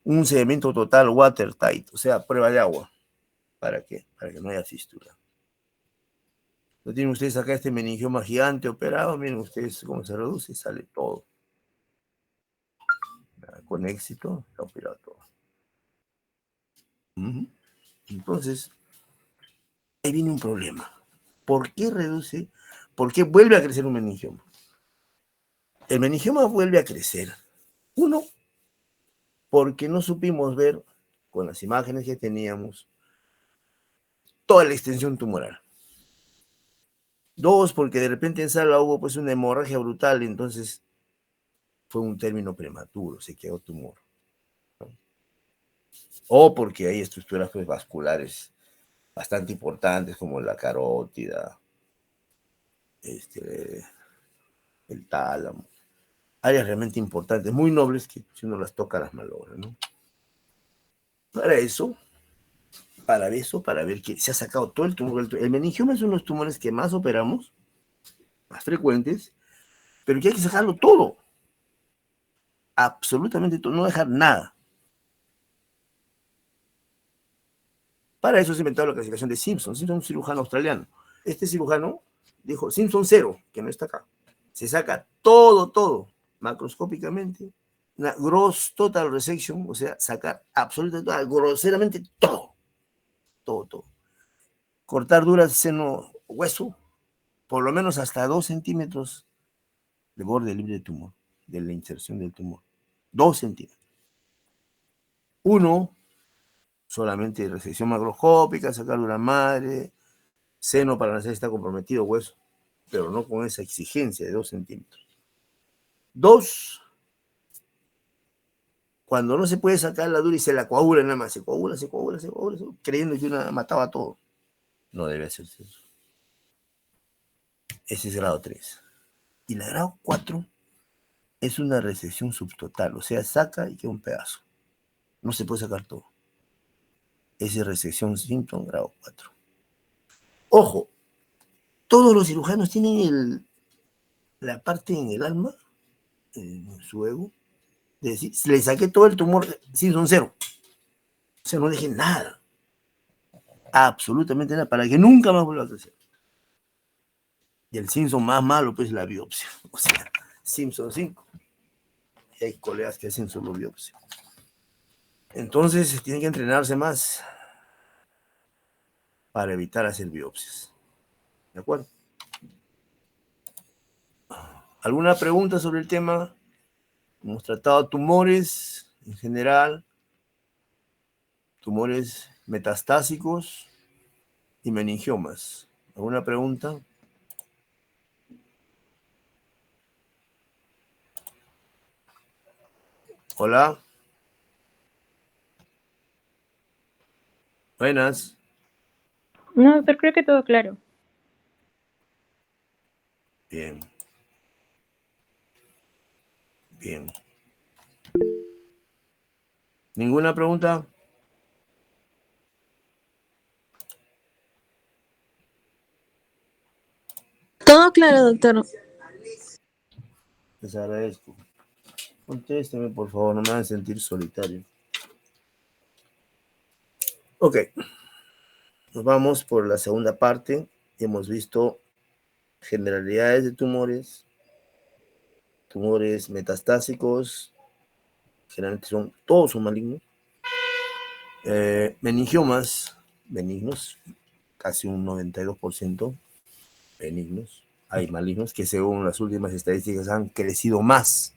un sedimento total watertight, o sea, prueba de agua. ¿Para qué? Para que no haya fístula. ¿No tienen ustedes acá este meningioma gigante operado? Miren ustedes cómo se reduce y sale todo. Con éxito, se ha operado todo. Entonces, ahí viene un problema. ¿Por qué reduce? ¿Por qué vuelve a crecer un meningioma? El meningioma vuelve a crecer. Uno, porque no supimos ver con las imágenes que teníamos toda la extensión tumoral. Dos, porque de repente en sala hubo pues una hemorragia brutal, entonces fue un término prematuro, se quedó tumor. ¿No? O porque hay estructuras pues, vasculares bastante importantes como la carótida, el tálamo, áreas realmente importantes, muy nobles que si uno las toca las malogra, ¿no? Para ver que se ha sacado todo el tumor. El meningioma es uno de los tumores que más operamos, más frecuentes, pero que hay que sacarlo todo. Absolutamente todo, no dejar nada. Para eso se inventó la clasificación de Simpson. Simpson es un cirujano australiano. Este cirujano dijo, Simpson 0, que no está acá. Se saca todo, macroscópicamente. Una gross total resection, o sea, sacar absolutamente, groseramente todo. Cortar duras seno hueso, por lo menos hasta 2 centímetros de borde libre de tumor, de la inserción del tumor. 2 centímetros. 1, solamente resección macroscópica, sacar una madre, seno para nacer está comprometido, hueso, pero no con esa exigencia de 2 centímetros. 2, cuando no se puede sacar la dura y se la coagula nada más, se coagula, creyendo que una mataba todo. No debe hacerse eso. Ese es grado 3. Y la grado 4 es una resección subtotal, o sea, saca y queda un pedazo. No se puede sacar todo. Esa es resección Simpson grado 4. Ojo, todos los cirujanos tienen la parte en el alma, en su ego, de decir, le saqué todo el tumor, Simpson 0. O sea, no deje nada. Absolutamente nada, para que nunca más vuelva a crecer. Y el Simpson más malo, pues, la biopsia. O sea, Simpson 5. Y hay colegas que hacen solo biopsia. Entonces, tienen que entrenarse más para evitar hacer biopsias. ¿De acuerdo? ¿Alguna pregunta sobre el tema? Hemos tratado tumores en general, tumores metastásicos y meningiomas. ¿Alguna pregunta? Hola. Buenas. No, doctor, creo que todo claro. Bien. Bien. ¿Ninguna pregunta? Todo claro, doctor. Les agradezco. Contésteme, por favor, no me hagan sentir solitario. Ok. Nos vamos por la segunda parte. Hemos visto generalidades de tumores, tumores metastásicos, generalmente todos son malignos. Meningiomas, benignos, casi un 92% benignos. Hay malignos que según las últimas estadísticas han crecido más.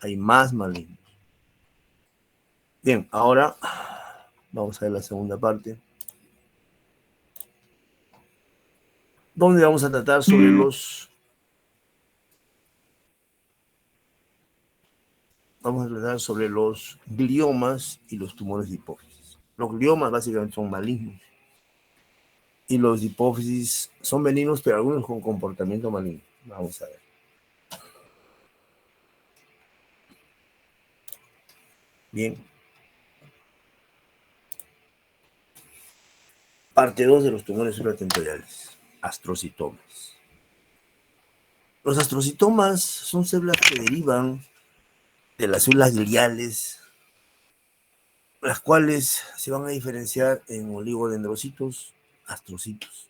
Hay más malignos. Bien, ahora vamos a ver la segunda parte, donde vamos a tratar sobre los gliomas y los tumores de hipófisis. Los gliomas básicamente son malignos y los de hipófisis son benignos, pero algunos con comportamiento maligno. Vamos a ver. Bien. Parte 2 de los tumores supratentoriales. Astrocitomas. Los astrocitomas son células que derivan de las células gliales, las cuales se van a diferenciar en oligodendrocitos, astrocitos,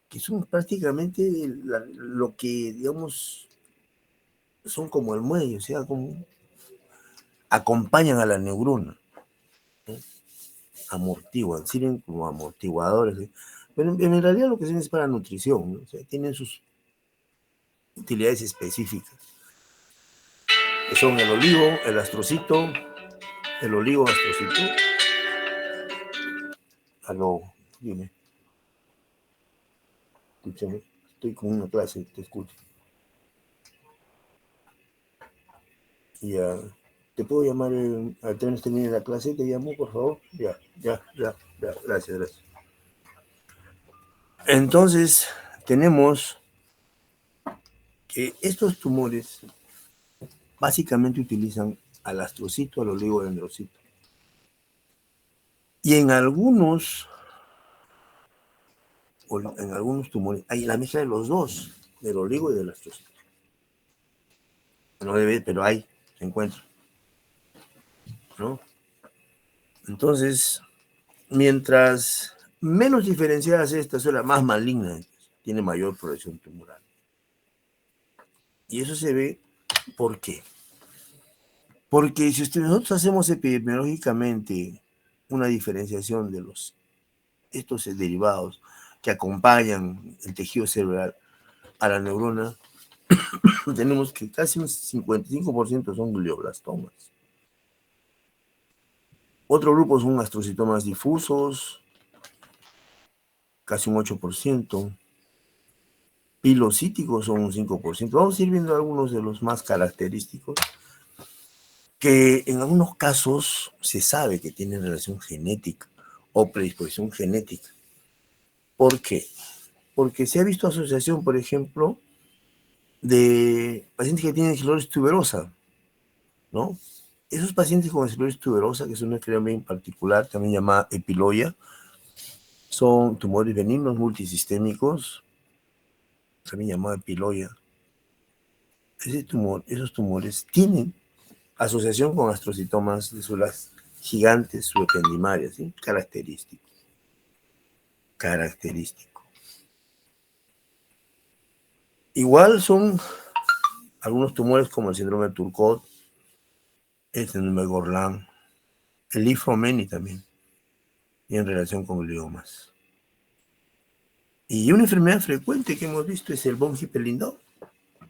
que son prácticamente lo que, digamos, son como el muelle, o sea, como acompañan a la neurona, ¿no? Amortiguan, sirven como amortiguadores, ¿sí? Pero en realidad lo que sirven es para nutrición, ¿no? O sea, tienen sus utilidades específicas, que son el oligo, el astrocito, el oligo astrocito. Aló, dime. Escúchame, estoy con una clase, te escucho. Ya, ¿te puedo llamar al término termine la clase? ¿Te llamo, por favor? Ya, gracias. Entonces, tenemos que estos tumores básicamente utilizan al astrocito, al oligodendrocito. Y en algunos tumores hay la mezcla de los dos, del oligo y del astrocito. No debe, pero hay, se encuentra, ¿no? Entonces, mientras menos diferenciadas estas son las más malignas, tiene mayor progresión tumoral. Y eso se ve, ¿por qué? Porque si nosotros hacemos epidemiológicamente una diferenciación de estos derivados que acompañan el tejido cerebral a la neurona, tenemos que casi un 55% son glioblastomas. Otro grupo son astrocitomas difusos, casi un 8%. Pilocíticos son un 5%. Vamos a ir viendo algunos de los más característicos, que en algunos casos se sabe que tienen relación genética o predisposición genética. ¿Por qué? Porque se ha visto asociación, por ejemplo, de pacientes que tienen esclerosis tuberosa, ¿no? Esos pacientes con esclerosis tuberosa, que es una enfermedad bien particular, también llamada epiloia, son tumores benignos multisistémicos, también llamada epiloia. Esos tumores tienen asociación con astrocitomas de células gigantes subependimarias, ¿sí? Característico. Igual son algunos tumores como el síndrome de Turcot, el síndrome de Gorlin, el Li-Fraumeni también, y en relación con gliomas. Y una enfermedad frecuente que hemos visto es el von Hippel-Lindau,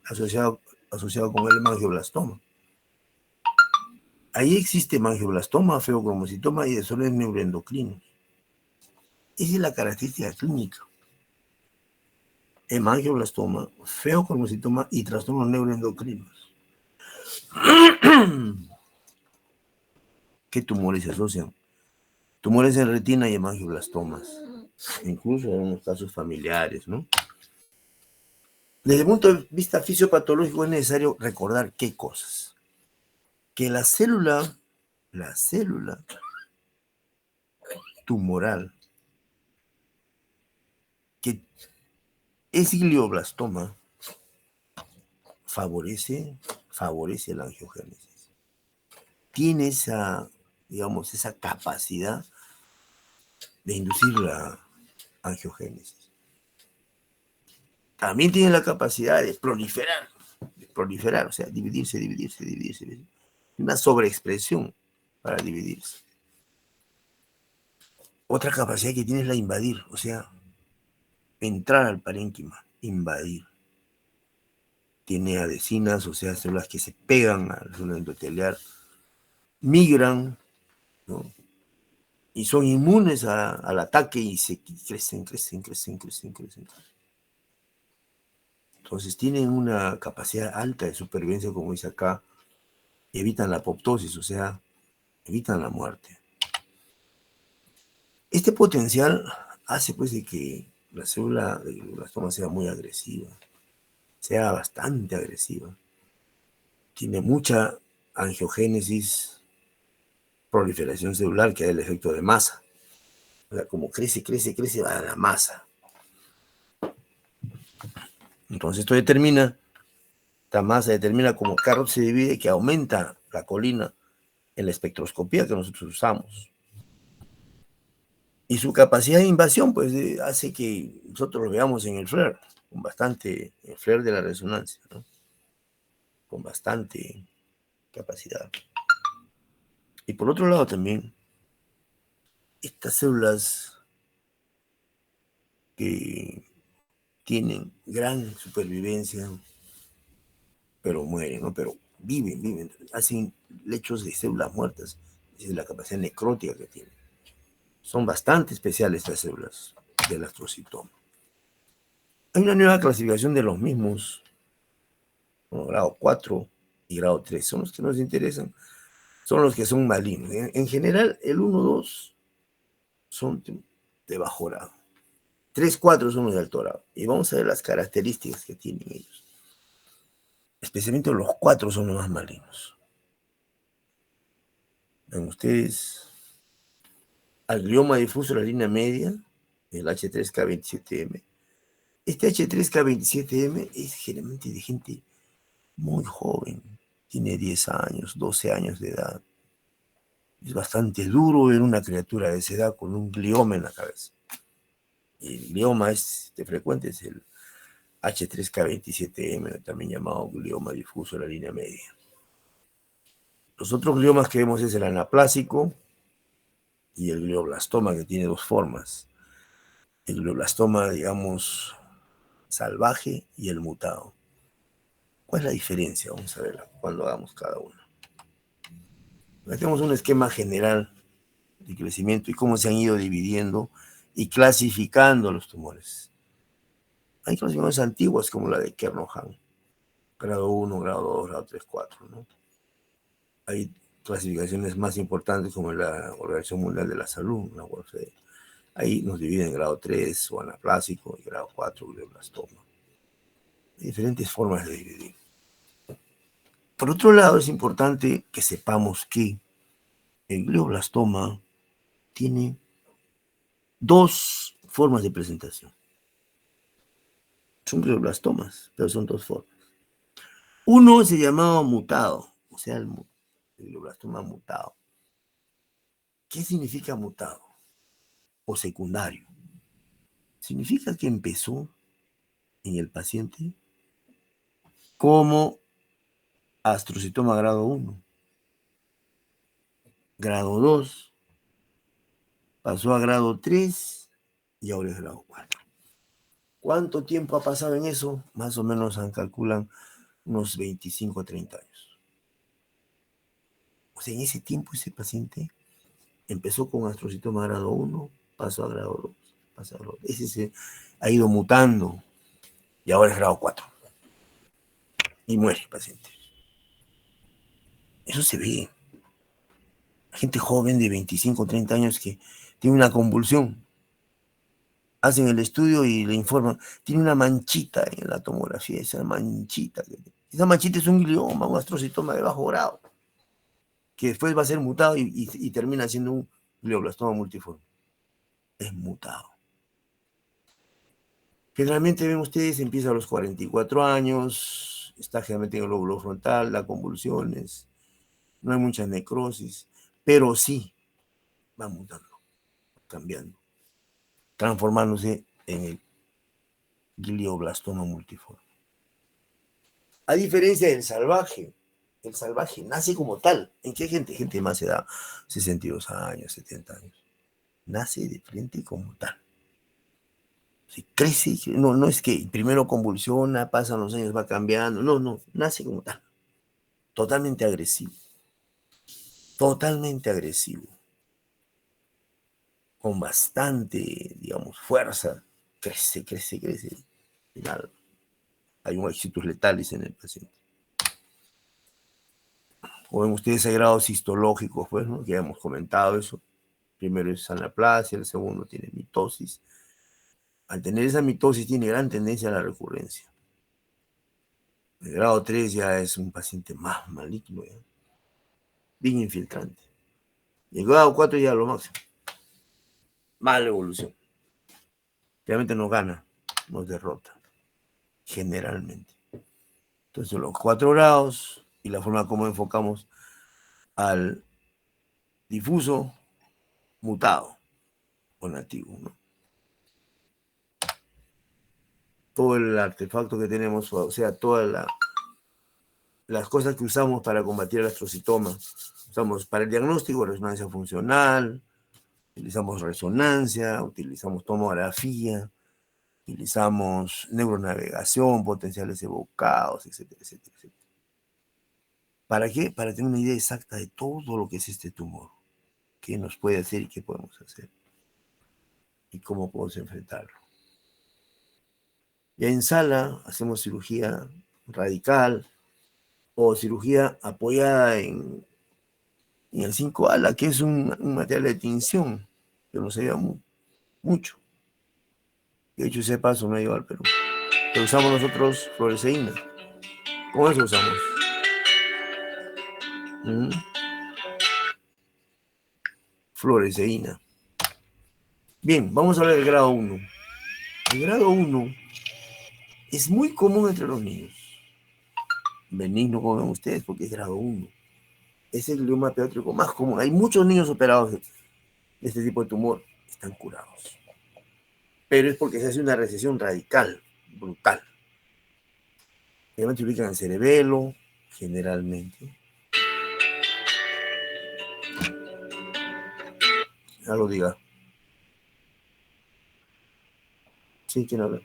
asociado con el mangioblastoma. Ahí existe mangioblastoma, feocromocitoma y desórdenes neuroendocrinos. Esa es la característica clínica. Hemangioblastoma, feocromocitoma y trastornos neuroendocrinos. ¿Qué tumores se asocian? Tumores en retina y hemangioblastomas, incluso en unos casos familiares, ¿no? Desde el punto de vista fisiopatológico es necesario recordar qué cosas. Que la célula tumoral que es glioblastoma favorece la angiogénesis. Tiene esa, digamos, esa capacidad de inducir la angiogénesis. También tiene la capacidad de proliferar, o sea, dividirse. Una sobreexpresión para dividirse. Otra capacidad que tiene es la invadir, o sea, entrar al parénquima, invadir. Tiene adhesinas, o sea, células que se pegan a la célula endotelial, migran, ¿no? Y son inmunes al ataque y crecen. Entonces tienen una capacidad alta de supervivencia, como dice acá, y evitan la apoptosis, o sea, evitan la muerte. Este potencial hace pues de que la célula de glioblastoma sea muy agresiva, sea bastante agresiva. Tiene mucha angiogénesis, proliferación celular, que da el efecto de masa. O sea, como crece, va a la masa. Entonces esto determina, esta masa determina cómo Carrot se divide, que aumenta la colina en la espectroscopía que nosotros usamos. Y su capacidad de invasión, pues, hace que nosotros lo veamos en el FLAIR, con bastante, el FLAIR de la resonancia, ¿no? Con bastante capacidad. Y por otro lado también, estas células que tienen gran supervivencia, pero mueren, ¿no? Pero viven, hacen lechos de células muertas. Esa es la capacidad necrótica que tienen. Son bastante especiales estas células del astrocitoma. Hay una nueva clasificación de los mismos, como grado 4 y grado 3, son los que nos interesan, son los que son malignos. En general, el 1, 2 son de bajo grado. 3, 4 son los de alto grado. Y vamos a ver las características que tienen ellos. Especialmente los 4 son los más malignos. Ven ustedes, al glioma difuso de la línea media, el H3K27M. Este H3K27M es generalmente de gente muy joven, tiene 10 años, 12 años de edad. Es bastante duro ver una criatura de esa edad con un glioma en la cabeza. Y el glioma frecuente es el H3K27M, también llamado glioma difuso de la línea media. Los otros gliomas que vemos es el anaplásico y el glioblastoma, que tiene dos formas. El glioblastoma, digamos, salvaje y el mutado. ¿Cuál es la diferencia? Vamos a verla cuando hagamos cada uno. Tenemos un esquema general de crecimiento y cómo se han ido dividiendo y clasificando los tumores. Hay clasificaciones antiguas como la de Kernohan, grado 1, grado 2, grado 3, 4, ¿no? Hay clasificaciones más importantes como la Organización Mundial de la Salud, la UFD. Ahí nos dividen en grado 3 o anaplásico y grado 4 glioblastoma. Hay diferentes formas de dividir. Por otro lado, es importante que sepamos que el glioblastoma tiene dos formas de presentación. Son glioblastomas, pero son dos formas. Uno se llamaba mutado, o sea, el glioblastoma mutado. ¿Qué significa mutado o secundario? Significa que empezó en el paciente como astrocitoma grado 1, grado 2, pasó a grado 3 y ahora es grado 4. ¿Cuánto tiempo ha pasado en eso? Más o menos calculan unos 25 a 30 años. O sea, en ese tiempo ese paciente empezó con astrocitoma grado 1, pasó a grado 2, pasó a grado 3. Ese se ha ido mutando y ahora es grado 4. Y muere el paciente. Eso se ve. Gente joven de 25 o 30 años que tiene una convulsión. Hacen el estudio y le informan, tiene una manchita en la tomografía, esa manchita es un glioma, un astrocitoma de bajo grado, que después va a ser mutado y termina siendo un glioblastoma multiforme. Es mutado. Generalmente ven ustedes, empieza a los 44 años, está generalmente en el lóbulo frontal, da convulsiones, no hay mucha necrosis, pero sí va mutando, cambiando, transformándose en el glioblastoma multiforme. A diferencia del salvaje, el salvaje nace como tal. ¿En qué gente? Gente de más edad, 62 años, 70 años. Nace de frente como tal. Se crece, no es que primero convulsiona, pasan los años, va cambiando. No, nace como tal. Totalmente agresivo. Totalmente agresivo. Con bastante, digamos, fuerza. Crece. Final, hay un éxitos letales en el paciente. O ven ustedes, hay grados histológicos, pues, ¿no? Que ya hemos comentado eso. Primero es anaplasia, el segundo tiene mitosis. Al tener esa mitosis tiene gran tendencia a la recurrencia. El grado 3 ya es un paciente más maligno, ¿ya? Bien infiltrante. Y el grado 4 ya lo máximo. Mala evolución. Realmente nos gana, nos derrota. Generalmente. Entonces los 4 grados y la forma como enfocamos al difuso mutado o nativo, ¿no? Todo el artefacto que tenemos, o sea, todas las cosas que usamos para combatir el astrocitoma. Usamos para el diagnóstico resonancia funcional, utilizamos resonancia, utilizamos tomografía, utilizamos neuronavegación, potenciales evocados, etcétera, etcétera, etcétera. ¿Para qué? Para tener una idea exacta de todo lo que es este tumor, qué nos puede hacer y qué podemos hacer, y cómo podemos enfrentarlo. Ya en sala hacemos cirugía radical o cirugía apoyada en el 5-ala, que es un material de tinción que nos ayuda mucho. De hecho, ese paso no ha llegado al Perú. Pero usamos nosotros fluoresceína. ¿Cómo eso usamos? Fluoresceína. Bien, vamos a hablar del grado 1. El grado 1 es muy común entre los niños. Benigno, como ven ustedes, porque es grado 1. Es el glioma pediátrico más común. Hay muchos niños operados de este tipo de tumor, están curados. Pero es porque se hace una recesión radical, brutal. Generalmente se ubican en el cerebelo, generalmente. Ya lo diga. Sí, ¿quién habla?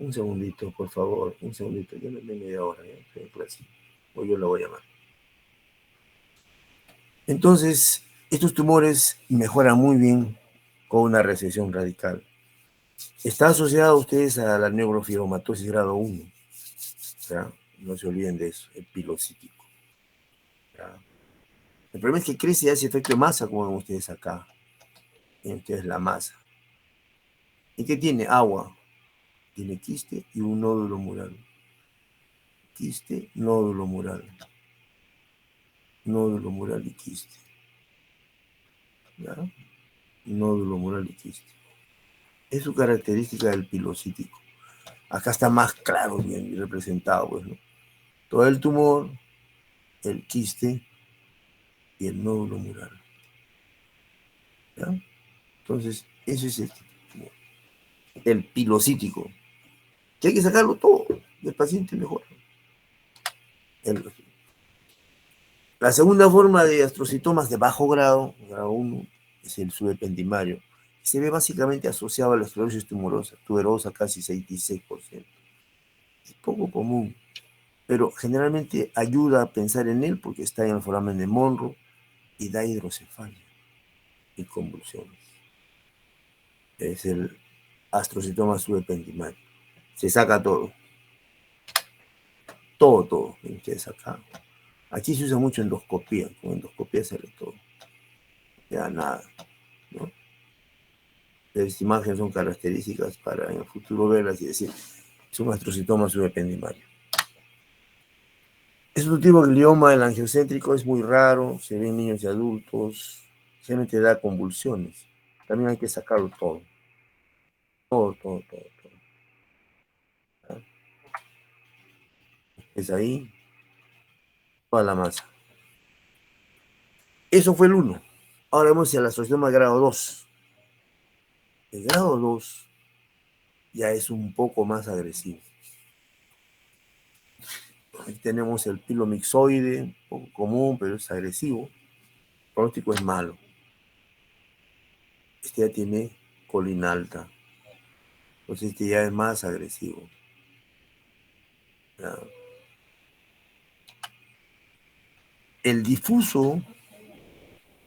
Un segundito, por favor, un segundito. Yo no me media hora, ¿eh? Estoy en clase. O yo la voy a llamar. Entonces, estos tumores mejoran muy bien con una resección radical. Está asociado ustedes a la neurofibromatosis grado 1. ¿Ya? No se olviden de eso, el pilocítico. ¿Ya? El problema es que crece y hace efecto de masa, como ven ustedes acá. Ven ustedes la masa. ¿Y qué tiene? Agua. Tiene quiste y un nódulo mural. Quiste, nódulo mural. Nódulo mural y quiste. ¿Ya? Nódulo mural y quiste. Es su característica del pilocítico. Acá está más claro, bien representado, pues, ¿no? Todo el tumor, el quiste y el nódulo mural. ¿Ya? Entonces, eso es el pilocítico. Que hay que sacarlo todo, y el paciente mejor. La segunda forma de astrocitomas de bajo grado, grado 1, es el subependimario. Se ve básicamente asociado a la esclerosis tuberosa casi 66%. Es poco común, pero generalmente ayuda a pensar en él porque está en el foramen de Monro y da hidrocefalia y convulsiones. Es el astrocitoma subependimario. Se saca todo. Todo. Ustedes acá. Aquí se usa mucho endoscopía. Con endoscopía sale todo. Ya nada, ¿no? Estas imágenes son características para en el futuro verlas y decir, es un astrocitoma subependimario. Es un tipo de glioma, el angiocéntrico es muy raro, se ve en niños y adultos, generalmente da convulsiones. También hay que sacarlo todo. Todo. ¿Ah? Es ahí, toda la masa. Eso fue el 1. Ahora vamos al astrocitoma grado 2. El grado 2 ya es un poco más agresivo. Aquí tenemos el pilomixoide, un poco común, pero es agresivo. El pronóstico es malo. Este ya tiene colina alta. Entonces este ya es más agresivo. ¿Ya? El difuso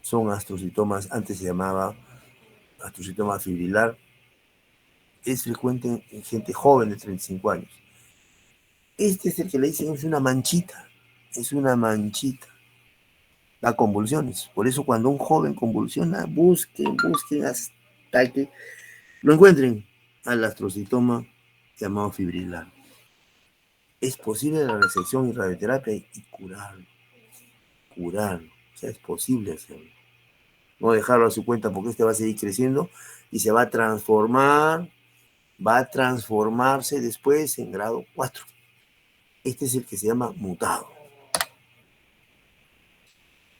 son astrocitomas, antes se llamaba astrocitoma fibrilar. Es frecuente en gente joven de 35 años. Este es el que le dicen es una manchita. Es una manchita. Da convulsiones. Por eso cuando un joven convulsiona, busquen hasta que lo encuentren al astrocitoma llamado fibrilar. Es posible la resección y radioterapia y curarlo. O sea, es posible hacerlo. No dejarlo a su cuenta porque este va a seguir creciendo y se va a transformarse después en grado 4. Este es el que se llama mutado.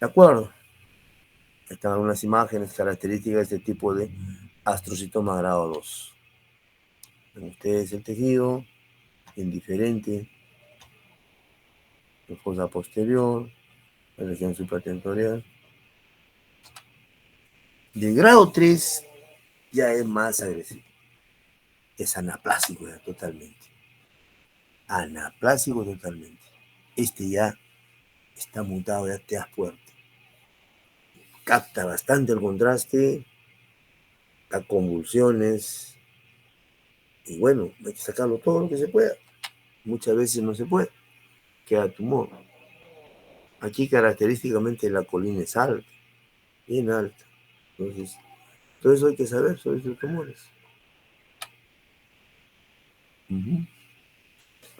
¿De acuerdo? Están algunas imágenes características de este tipo de astrocitoma grado 2. Ven ustedes el tejido, indiferente, la fosa posterior, la región supratentorial. De grado 3 ya es más agresivo. Es anaplásico ya totalmente. Anaplásico totalmente. Este ya está mutado, ya te das fuerte. Capta bastante el contraste, da convulsiones, y bueno, hay que sacarlo todo lo que se pueda. Muchas veces no se puede, queda tumor. Aquí característicamente la colina es alta, bien alta. Entonces, todo eso hay que saber sobre estos tumores.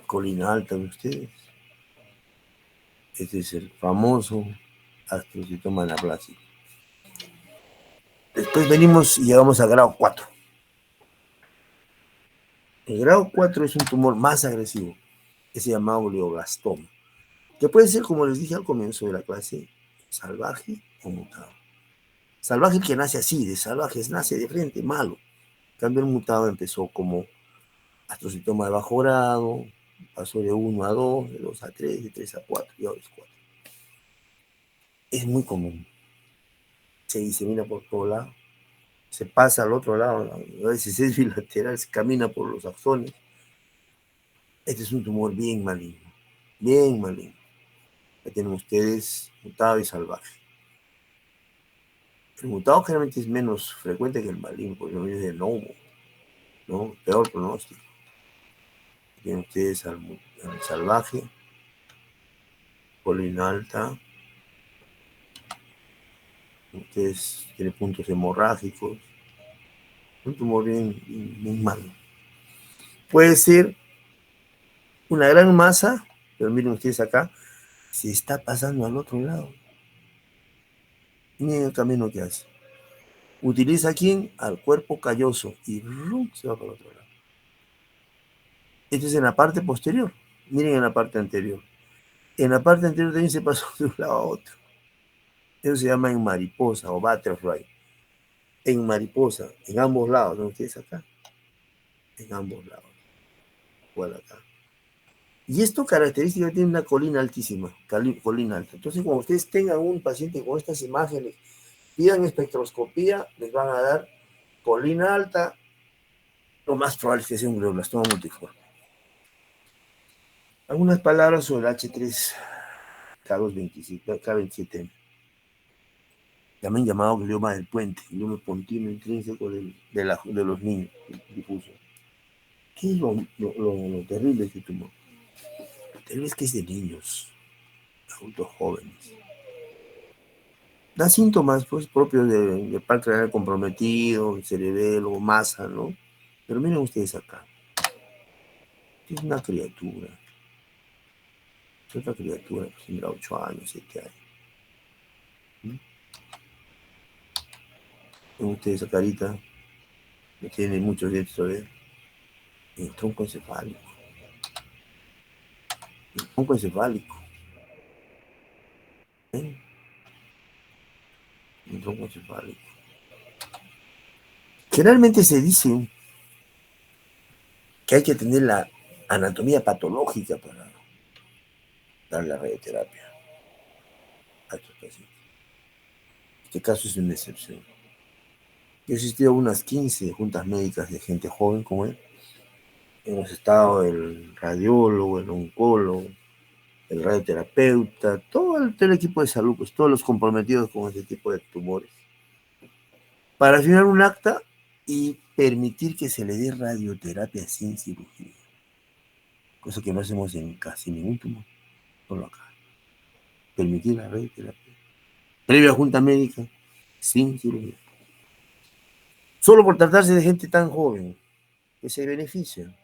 Colina alta de ustedes. Este es el famoso astrocitoma anaplásico. Después venimos y llegamos al grado 4. El grado 4 es un tumor más agresivo, que se llama glioblastoma, que puede ser, como les dije al comienzo de la clase, salvaje o mutado. Salvaje que nace así, de salvajes, nace de frente, malo. En cambio, el mutado empezó como astrocitoma de bajo grado, pasó de 1 a 2, de 2 a 3, de 3 a 4, y ahora es 4. Es muy común. Se disemina por todo lado, se pasa al otro lado, a veces es bilateral, se camina por los axones, Este es un tumor bien maligno, bien maligno. Ya tienen ustedes mutado y salvaje. El mutado generalmente es menos frecuente que el maligno, porque no es de novo, ¿no? Peor pronóstico. Tienen ustedes al salvaje, colina alta, ustedes tienen puntos hemorrágicos, un tumor bien malo. Puede ser una gran masa, pero miren ustedes acá, se está pasando al otro lado. Miren el camino que hace. Utiliza aquí al cuerpo calloso y se va para el otro lado. Esto es en la parte posterior. Miren en la parte anterior. En la parte anterior también se pasó de un lado a otro. Eso se llama en mariposa o butterfly. En mariposa, en ambos lados. ¿No ustedes acá? En ambos lados. Igual acá. Y esto característica tiene una colina altísima, colina alta. Entonces, cuando ustedes tengan un paciente con estas imágenes, pidan espectroscopía, les van a dar colina alta, lo más probable es que sea un glioblastoma multiforme. Algunas palabras sobre el H3 K27, también llamado glioma del puente, glioma pontino intrínseco de los niños difuso. ¿Qué es lo terrible de este tumor? Lo terrible es que es de niños, adultos jóvenes. Da síntomas pues, propios de páncreas comprometido, cerebelo, masa, ¿no? Pero miren ustedes acá. Es una criatura. Es otra criatura, pues tendrá 8 años, 7 años. Ven ustedes esa carita, que tiene muchos dientes todavía. El tronco encefálico. El tronco encefálico. ¿Ven? El tronco encefálico. Generalmente se dice que hay que tener la anatomía patológica para dar la radioterapia a estos pacientes. Este caso es una excepción. Yo he asistido a unas 15 juntas médicas de gente joven como él. Hemos estado el radiólogo, el oncólogo, el radioterapeuta, todo el equipo de salud, pues todos los comprometidos con este tipo de tumores, para firmar un acta y permitir que se le dé radioterapia sin cirugía. Cosa que no hacemos en casi ningún tumor, solo acá. Permitir la radioterapia. Previa junta médica, sin cirugía. Solo por tratarse de gente tan joven, que se beneficia.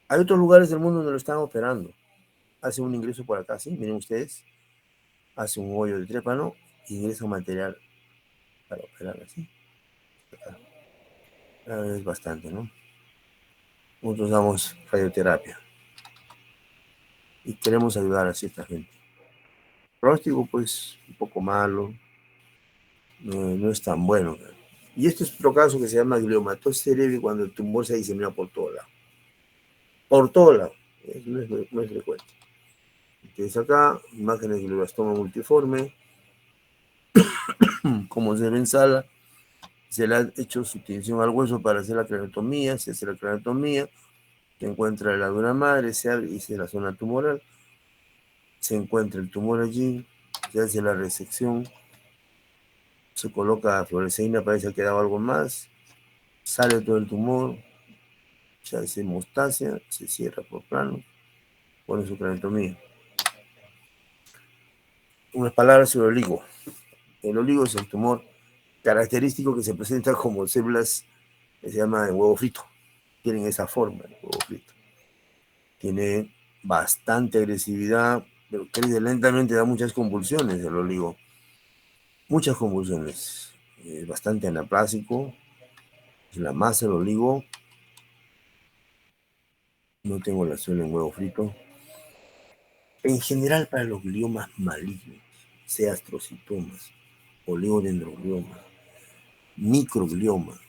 Hay otros lugares del mundo donde lo están operando. Hace un ingreso por acá, ¿sí? Miren ustedes. Hace un hoyo de trépano y ingresa material para operar así. Acá. Es bastante, ¿no? Nosotros damos radioterapia y queremos ayudar a cierta gente. El pronóstico, pues, un poco malo, no es tan bueno. Y este es otro caso que se llama gliomatosis cerebri, cuando el tumor se disemina por todo lado. Por todo lado. No es frecuente. Entonces acá, imágenes de glioblastoma multiforme, como se ve en sala, se le ha hecho su tensión al hueso para hacer la craneotomía, se hace la craneotomía, se encuentra la dura madre, se abre y se la zona tumoral, se encuentra el tumor allí, se hace la resección, se coloca fluoresceína para ver si ha quedado algo más, sale todo el tumor, se hace hemostasia, se cierra por plano, pone su craneotomía. Unas palabras sobre el oligo. El oligo es el tumor característico que se presenta como células que se llama huevo frito. Tienen esa forma, el huevo frito. Tiene bastante agresividad, pero crece lentamente, da muchas convulsiones el oligo. Muchas convulsiones. Es bastante anaplásico. Es la masa del oligo. No tengo la célula en huevo frito. En general, para los gliomas malignos, sea astrocitomas, oligodendroglioma, microglioma,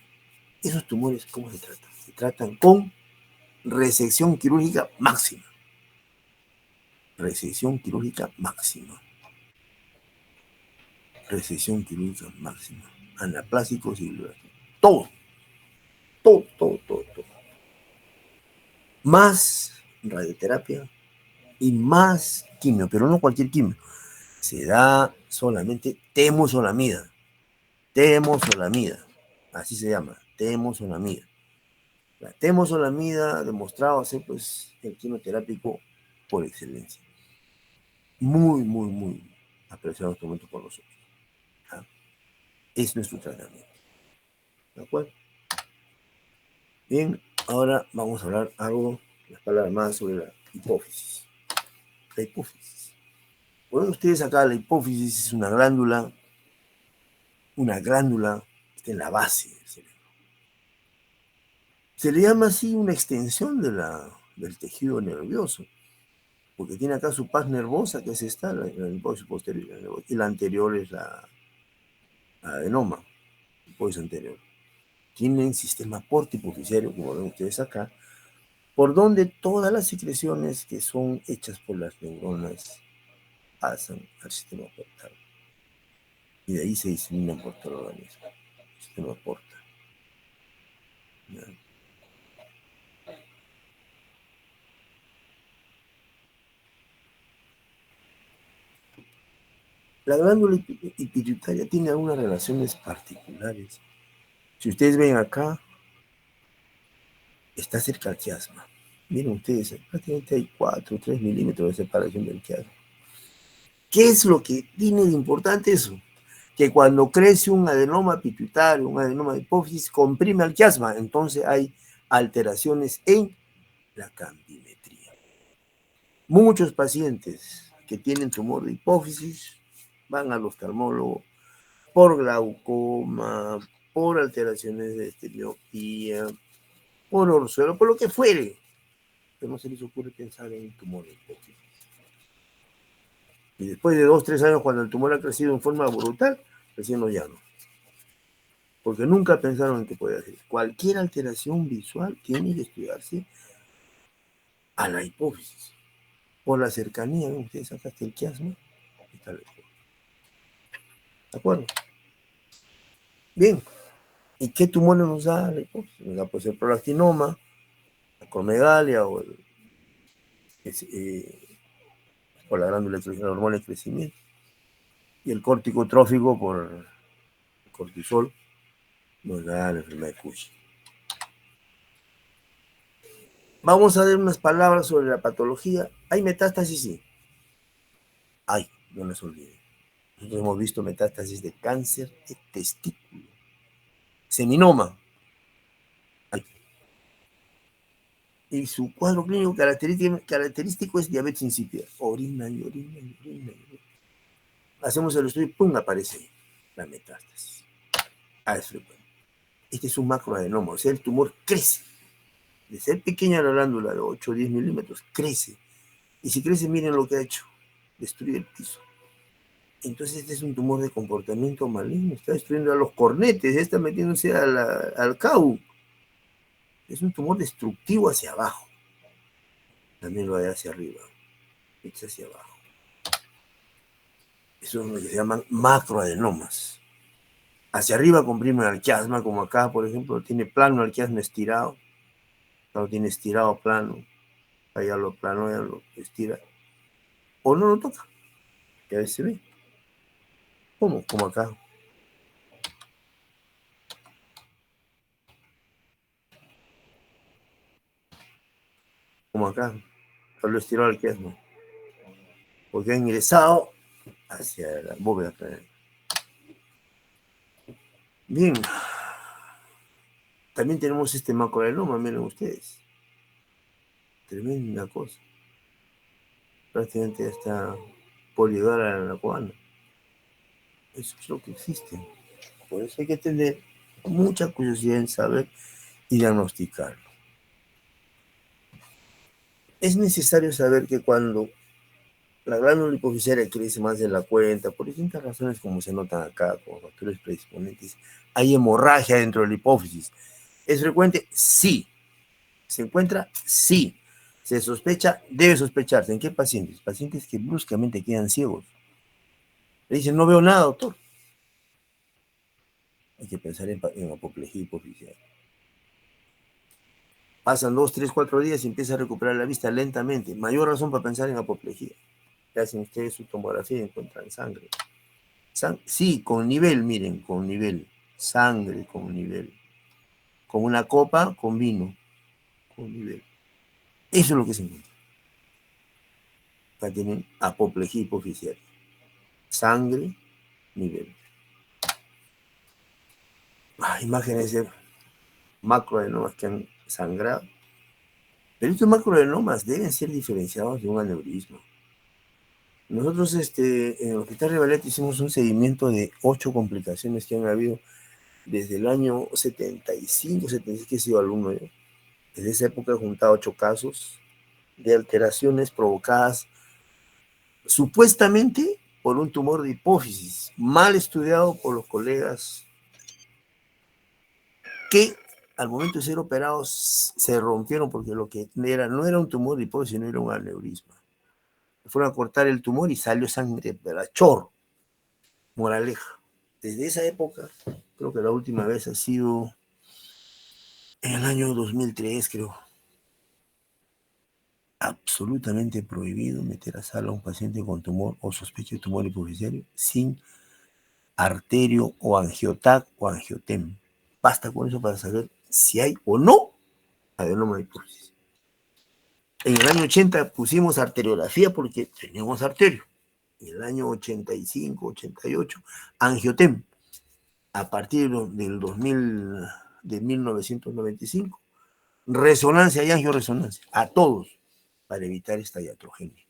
esos tumores, ¿cómo se tratan? Se tratan con resección quirúrgica máxima. Resección quirúrgica máxima. Resección quirúrgica máxima. Anaplásicos y gliomas. Todo. más radioterapia y más quimio, pero no cualquier quimio. Se da solamente temozolomida. Temozolomida, así se llama, temozolomida. La temozolomida ha demostrado ser pues el quimioterápico por excelencia. Muy, muy, muy apreciado en este momento por nosotros. ¿Ah? Es nuestro tratamiento. ¿De acuerdo? Bien, ahora vamos a hablar algo, las palabras más sobre la hipófisis. La hipófisis. Bueno, ustedes acá la hipófisis es una glándula que está en la base del cerebro. Se le llama así una extensión del tejido nervioso, porque tiene acá su paz nervosa, que es esta, la hipófisis posterior, y la anterior es la adenoma, hipófisis anterior. Tienen sistema portihipofisiario, como ven ustedes acá, por donde todas las secreciones que son hechas por las neuronas pasan al sistema portal. Y de ahí se diseminan por todo el organismo. El sistema portal. ¿Ya? La glándula pituitaria tiene algunas relaciones particulares. Si ustedes ven acá, está cerca al quiasma. Miren ustedes, prácticamente hay 4 o 3 milímetros de separación del quiasma. ¿Qué es lo que tiene de importante eso? Que cuando crece un adenoma pituitario, un adenoma de hipófisis, comprime al quiasma. Entonces hay alteraciones en la campimetría. Muchos pacientes que tienen tumor de hipófisis van al oftalmólogo por glaucoma, por alteraciones de miopía, por orzuelo, por lo que fuere. Pero no se les ocurre pensar en un tumor de hipófisis. Y después de 2 o 3 años, cuando el tumor ha crecido en forma brutal, recién lo llaman. Porque nunca pensaron en que puede hacer. Cualquier alteración visual tiene que estudiarse a la hipófisis. Por la cercanía, ¿no? Ustedes acá está el quiasma, está la hipófisis. ¿De acuerdo? Bien. ¿Y qué tumor nos da la hipófisis? Nos da pues el prolactinoma, la acromegalia o por la glándula la hormona de crecimiento. Y el córtico trófico por el cortisol nos da la enfermedad de Cushing. Vamos a ver unas palabras sobre la patología. ¿Hay metástasis? Sí. Hay, no les olviden. Nosotros hemos visto metástasis de cáncer de testículo. Seminoma. Hay. Y su cuadro clínico característico es diabetes insípida. Orina y orina y orina y orina. Hacemos el estudio y ¡pum! Aparece la metástasis. Es frecuente. Este es un macroadenoma, o sea, el tumor crece. De ser pequeña la glándula de 8 o 10 milímetros, crece. Y si crece, miren lo que ha hecho. Destruye el piso. Entonces este es un tumor de comportamiento maligno. Está destruyendo a los cornetes, está metiéndose al CAU. Es un tumor destructivo hacia abajo. También lo hay hacia arriba. Este hacia abajo. Eso es lo que se llaman macroadenomas. Hacia arriba comprimen al quiasma, como acá, por ejemplo, tiene plano al quiasma estirado. Lo tiene estirado plano. Allá lo plano, ya lo estira. O no lo toca. Que a veces se ve. ¿Cómo? Como acá. Como acá. Lo estiró al quiasma. Porque ha ingresado hacia la bóveda craneal. Bien. También tenemos este macroadenoma, miren ustedes. Tremenda cosa. Prácticamente ya está por llegar a la cubana. Eso es lo que existe. Por eso hay que tener mucha curiosidad en saber y diagnosticarlo. Es necesario saber que cuando la glándula hipofisiaria crece más de la cuenta, por distintas razones como se notan acá, como factores predisponentes, hay hemorragia dentro de la hipófisis. ¿Es frecuente? Sí. ¿Se encuentra? Sí. ¿Se sospecha? Debe sospecharse. ¿En qué pacientes? Pacientes que bruscamente quedan ciegos. Le dicen, no veo nada, doctor. Hay que pensar en apoplejía hipofisial. Pasan 2, 3, 4 días y empieza a recuperar la vista lentamente. Mayor razón para pensar en apoplejía. Le hacen ustedes su tomografía y encuentran sangre. Sí, con nivel, miren, con nivel. Sangre con nivel. Con una copa, con vino. Con nivel. Eso es lo que se encuentra. Acá tienen apoplejía hipoficial. Sangre, nivel. Imágenes de macroadenomas que han sangrado. Pero estos macroadenomas deben ser diferenciados de un aneurisma. Nosotros en el Hospital Revaleta hicimos un seguimiento de 8 complicaciones que han habido desde el año 75, 76, que he sido alumno yo. Desde esa época he juntado 8 casos de alteraciones provocadas supuestamente por un tumor de hipófisis, mal estudiado por los colegas que al momento de ser operados se rompieron porque lo que era no era un tumor de hipófisis, sino era un aneurisma. Fueron a cortar el tumor y salió sangre, pero a chorro. Moraleja. Desde esa época, creo que la última vez ha sido en el año 2003, creo. Absolutamente prohibido meter a sala a un paciente con tumor o sospecha de tumor hipoficiario sin arterio o angiotac o angiotem. Basta con eso para saber si hay o no adenoma de hipófisis. En el año 80 pusimos arteriografía porque teníamos arterio. En el año 85, 88, angiotem. A partir del 2000, de 1995, resonancia y angioresonancia, a todos, para evitar esta iatrogenia.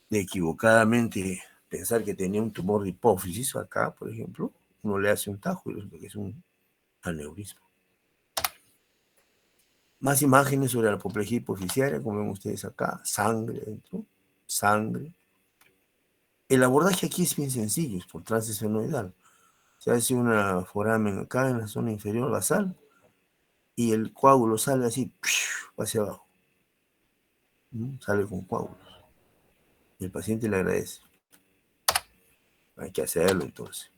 De equivocadamente pensar que tenía un tumor de hipófisis, acá, por ejemplo, uno le hace un tajo y resulta que es un aneurisma. Más imágenes sobre la apoplejía hipoficiaria, como ven ustedes acá, sangre dentro, sangre. El abordaje aquí es bien sencillo, es por transesfenoidal. Se hace una foramen acá en la zona inferior basal y el coágulo sale así, hacia abajo. Sale con coágulos. Y el paciente le agradece. Hay que hacerlo entonces.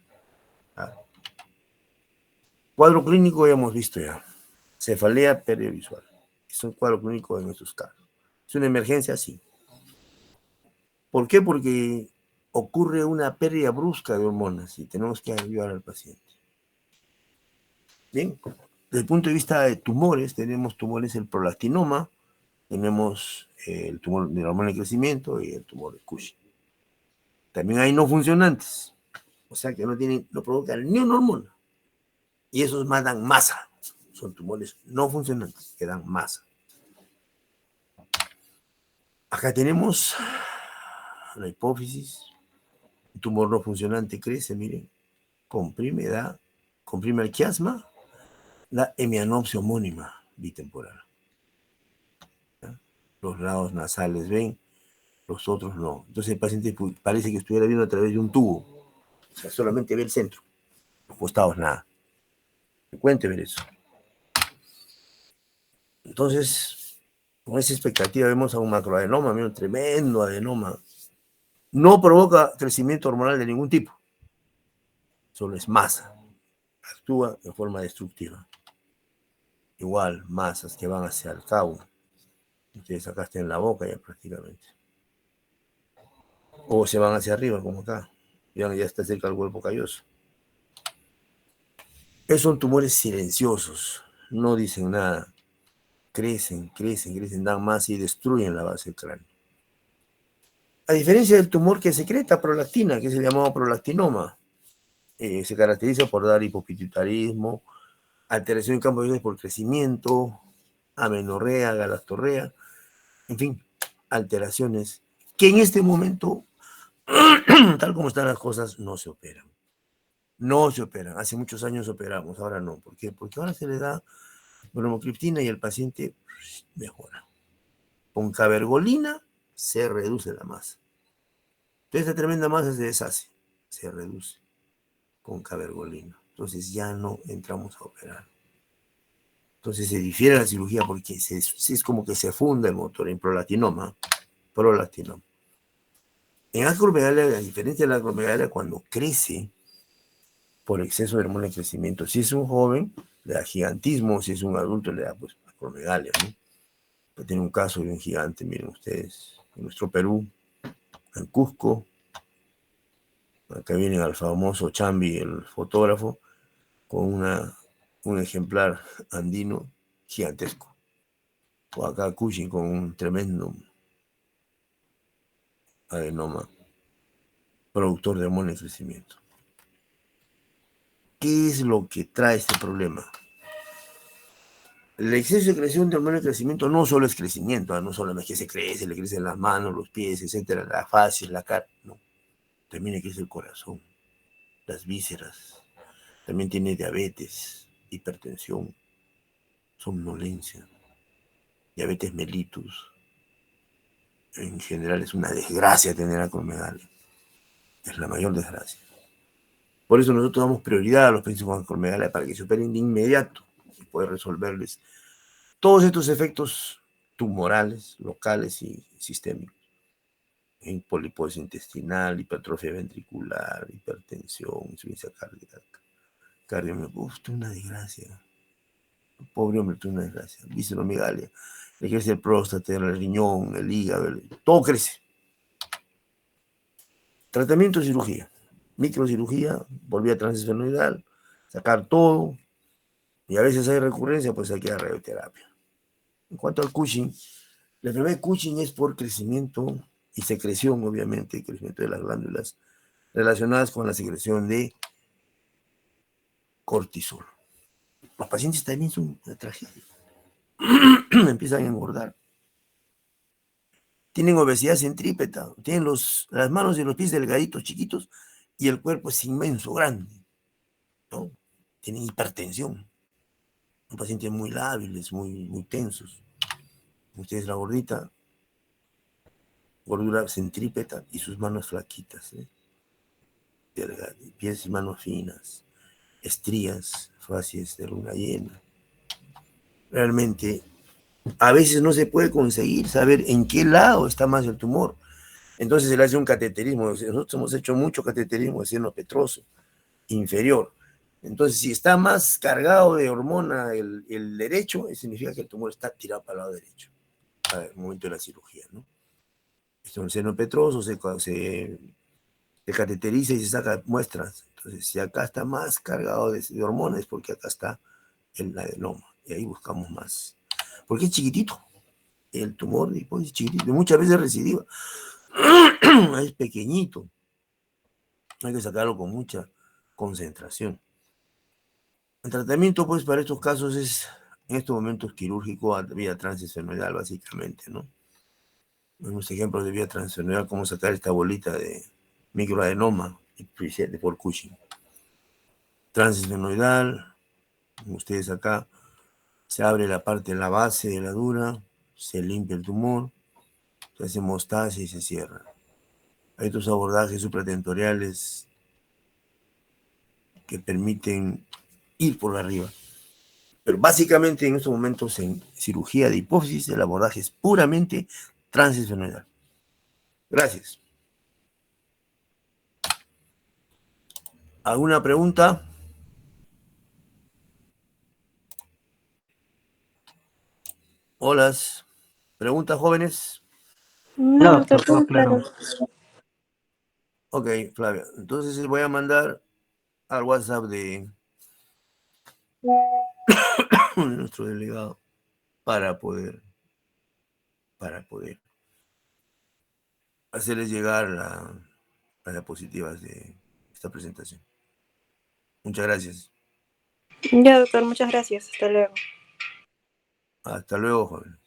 Cuadro clínico ya hemos visto ya. Cefalea periovisual. Es un cuadro clínico de nuestros casos. ¿Es una emergencia? Sí. ¿Por qué? Porque ocurre una pérdida brusca de hormonas y tenemos que ayudar al paciente. Bien. Desde el punto de vista de tumores, tenemos tumores el prolactinoma, tenemos el tumor de la hormona de crecimiento y el tumor de Cushing. También hay no funcionantes, o sea que no provocan ni una hormona. Y esos más dan masa. Son tumores no funcionantes que dan masa. Acá tenemos la hipófisis. Un tumor no funcionante crece, miren. Comprime el quiasma, da hemianopsia homónima bitemporal. ¿Ya? Los lados nasales ven, los otros no. Entonces el paciente parece que estuviera viendo a través de un tubo. O sea, solamente ve el centro. Los costados nada. Frecuente ver eso. Entonces, con esa expectativa vemos a un macroadenoma, un tremendo adenoma. No provoca crecimiento hormonal de ningún tipo. Solo es masa. Actúa en forma destructiva. Igual, masas que van hacia el cabo. Ustedes acá están en la boca ya prácticamente. O se van hacia arriba, como acá. Ya está cerca del cuerpo calloso. Esos son tumores silenciosos. No dicen nada. Crecen, dan masa y destruyen la base del cráneo. A diferencia del tumor que secreta prolactina, que es el llamado prolactinoma, se caracteriza por dar hipopituitarismo, alteración en campo de iones por crecimiento, amenorrea, galactorrea, en fin, alteraciones que en este momento, tal como están las cosas, no se operan. No se operan. Hace muchos años operamos, ahora no. ¿Por qué? Porque ahora se le da bromocriptina y el paciente mejora. Con cabergolina se reduce la masa. Esta tremenda masa se deshace, se reduce con cabergolina. Entonces ya no entramos a operar. Entonces se difiere la cirugía porque es como que se funda el motor en prolactinoma. En acromegalia, la diferencia de la acromegalia cuando crece por exceso de hormona de crecimiento. Si es un joven, le da gigantismo, si es un adulto le da pues acromegalia, ¿no? Tiene un caso de un gigante, miren ustedes, en nuestro Perú, en Cusco. Acá vienen al famoso Chambi, el fotógrafo, con un ejemplar andino gigantesco. O acá Cushing con un tremendo adenoma, productor de hormona de crecimiento. ¿Qué es lo que trae este problema? El exceso de creación de hormona de crecimiento no solo es crecimiento, no solamente que se crece, le crecen las manos, los pies, etcétera, la faz, la cara, no. También le crece el corazón, las vísceras, también tiene diabetes, hipertensión, somnolencia, diabetes mellitus. En general es una desgracia tener acromegalia, es la mayor desgracia. Por eso nosotros damos prioridad a los pacientes con acromegalia para que se operen de inmediato y poder resolverles todos estos efectos tumorales, locales y sistémicos. En poliposis intestinal, hipertrofia ventricular, hipertensión, insuficiencia cardíaca, cardiomiopatia, una desgracia. Pobre hombre, una desgracia. Visceromegalia, le crece el próstata, el riñón, el hígado, todo crece. Tratamiento, cirugía. Microcirugía, volvía transesfenoidal, sacar todo, y a veces hay recurrencia, pues hay que dar radioterapia. En cuanto al Cushing, la enfermedad de Cushing es por crecimiento y secreción, obviamente, crecimiento de las glándulas relacionadas con la secreción de cortisol. Los pacientes también son una tragedia. Empiezan a engordar. Tienen obesidad centrípeta, tienen las manos y los pies delgaditos, chiquitos, y el cuerpo es inmenso, grande, ¿no? Tienen hipertensión. Son pacientes muy lábiles, muy tensos. Ustedes la gordita, gordura centrípeta y sus manos flaquitas, pies y manos finas, estrías, facies de luna llena. Realmente, a veces no se puede conseguir saber en qué lado está más el tumor. Entonces se le hace un cateterismo. Nosotros hemos hecho mucho cateterismo de seno petroso inferior. Entonces, si está más cargado de hormona el derecho, significa que el tumor está tirado para el lado derecho, al momento de la cirugía, ¿no? Esto en el seno petroso se cateteriza y se saca muestras. Entonces, si acá está más cargado de hormonas, es porque acá está el adenoma. Y ahí buscamos más. Porque es chiquitito. El tumor de es chiquitito. Muchas veces recidiva. Es pequeñito. Hay que sacarlo con mucha concentración. El tratamiento, pues, para estos casos es, en estos momentos, quirúrgico a vía transesfenoidal, básicamente, ¿no? Unos ejemplos de vía transesfenoidal, cómo sacar esta bolita de microadenoma por Cushing. Transesfenoidal, ustedes acá, se abre la parte de la base de la dura, se limpia el tumor, se hace hemostasia y se cierra. Hay otros abordajes supratentoriales que permiten ir por arriba. Pero básicamente en estos momentos en cirugía de hipófisis el abordaje es puramente transesfenoidal. Gracias. ¿Alguna pregunta? Hola. ¿Preguntas, jóvenes? No, doctor, todo claro. claro. Ok, Flavia. Entonces les voy a mandar al WhatsApp de nuestro delegado para poder hacerles llegar las diapositivas de esta presentación. Muchas gracias. Ya, doctor, muchas gracias. Hasta luego. Hasta luego, joven.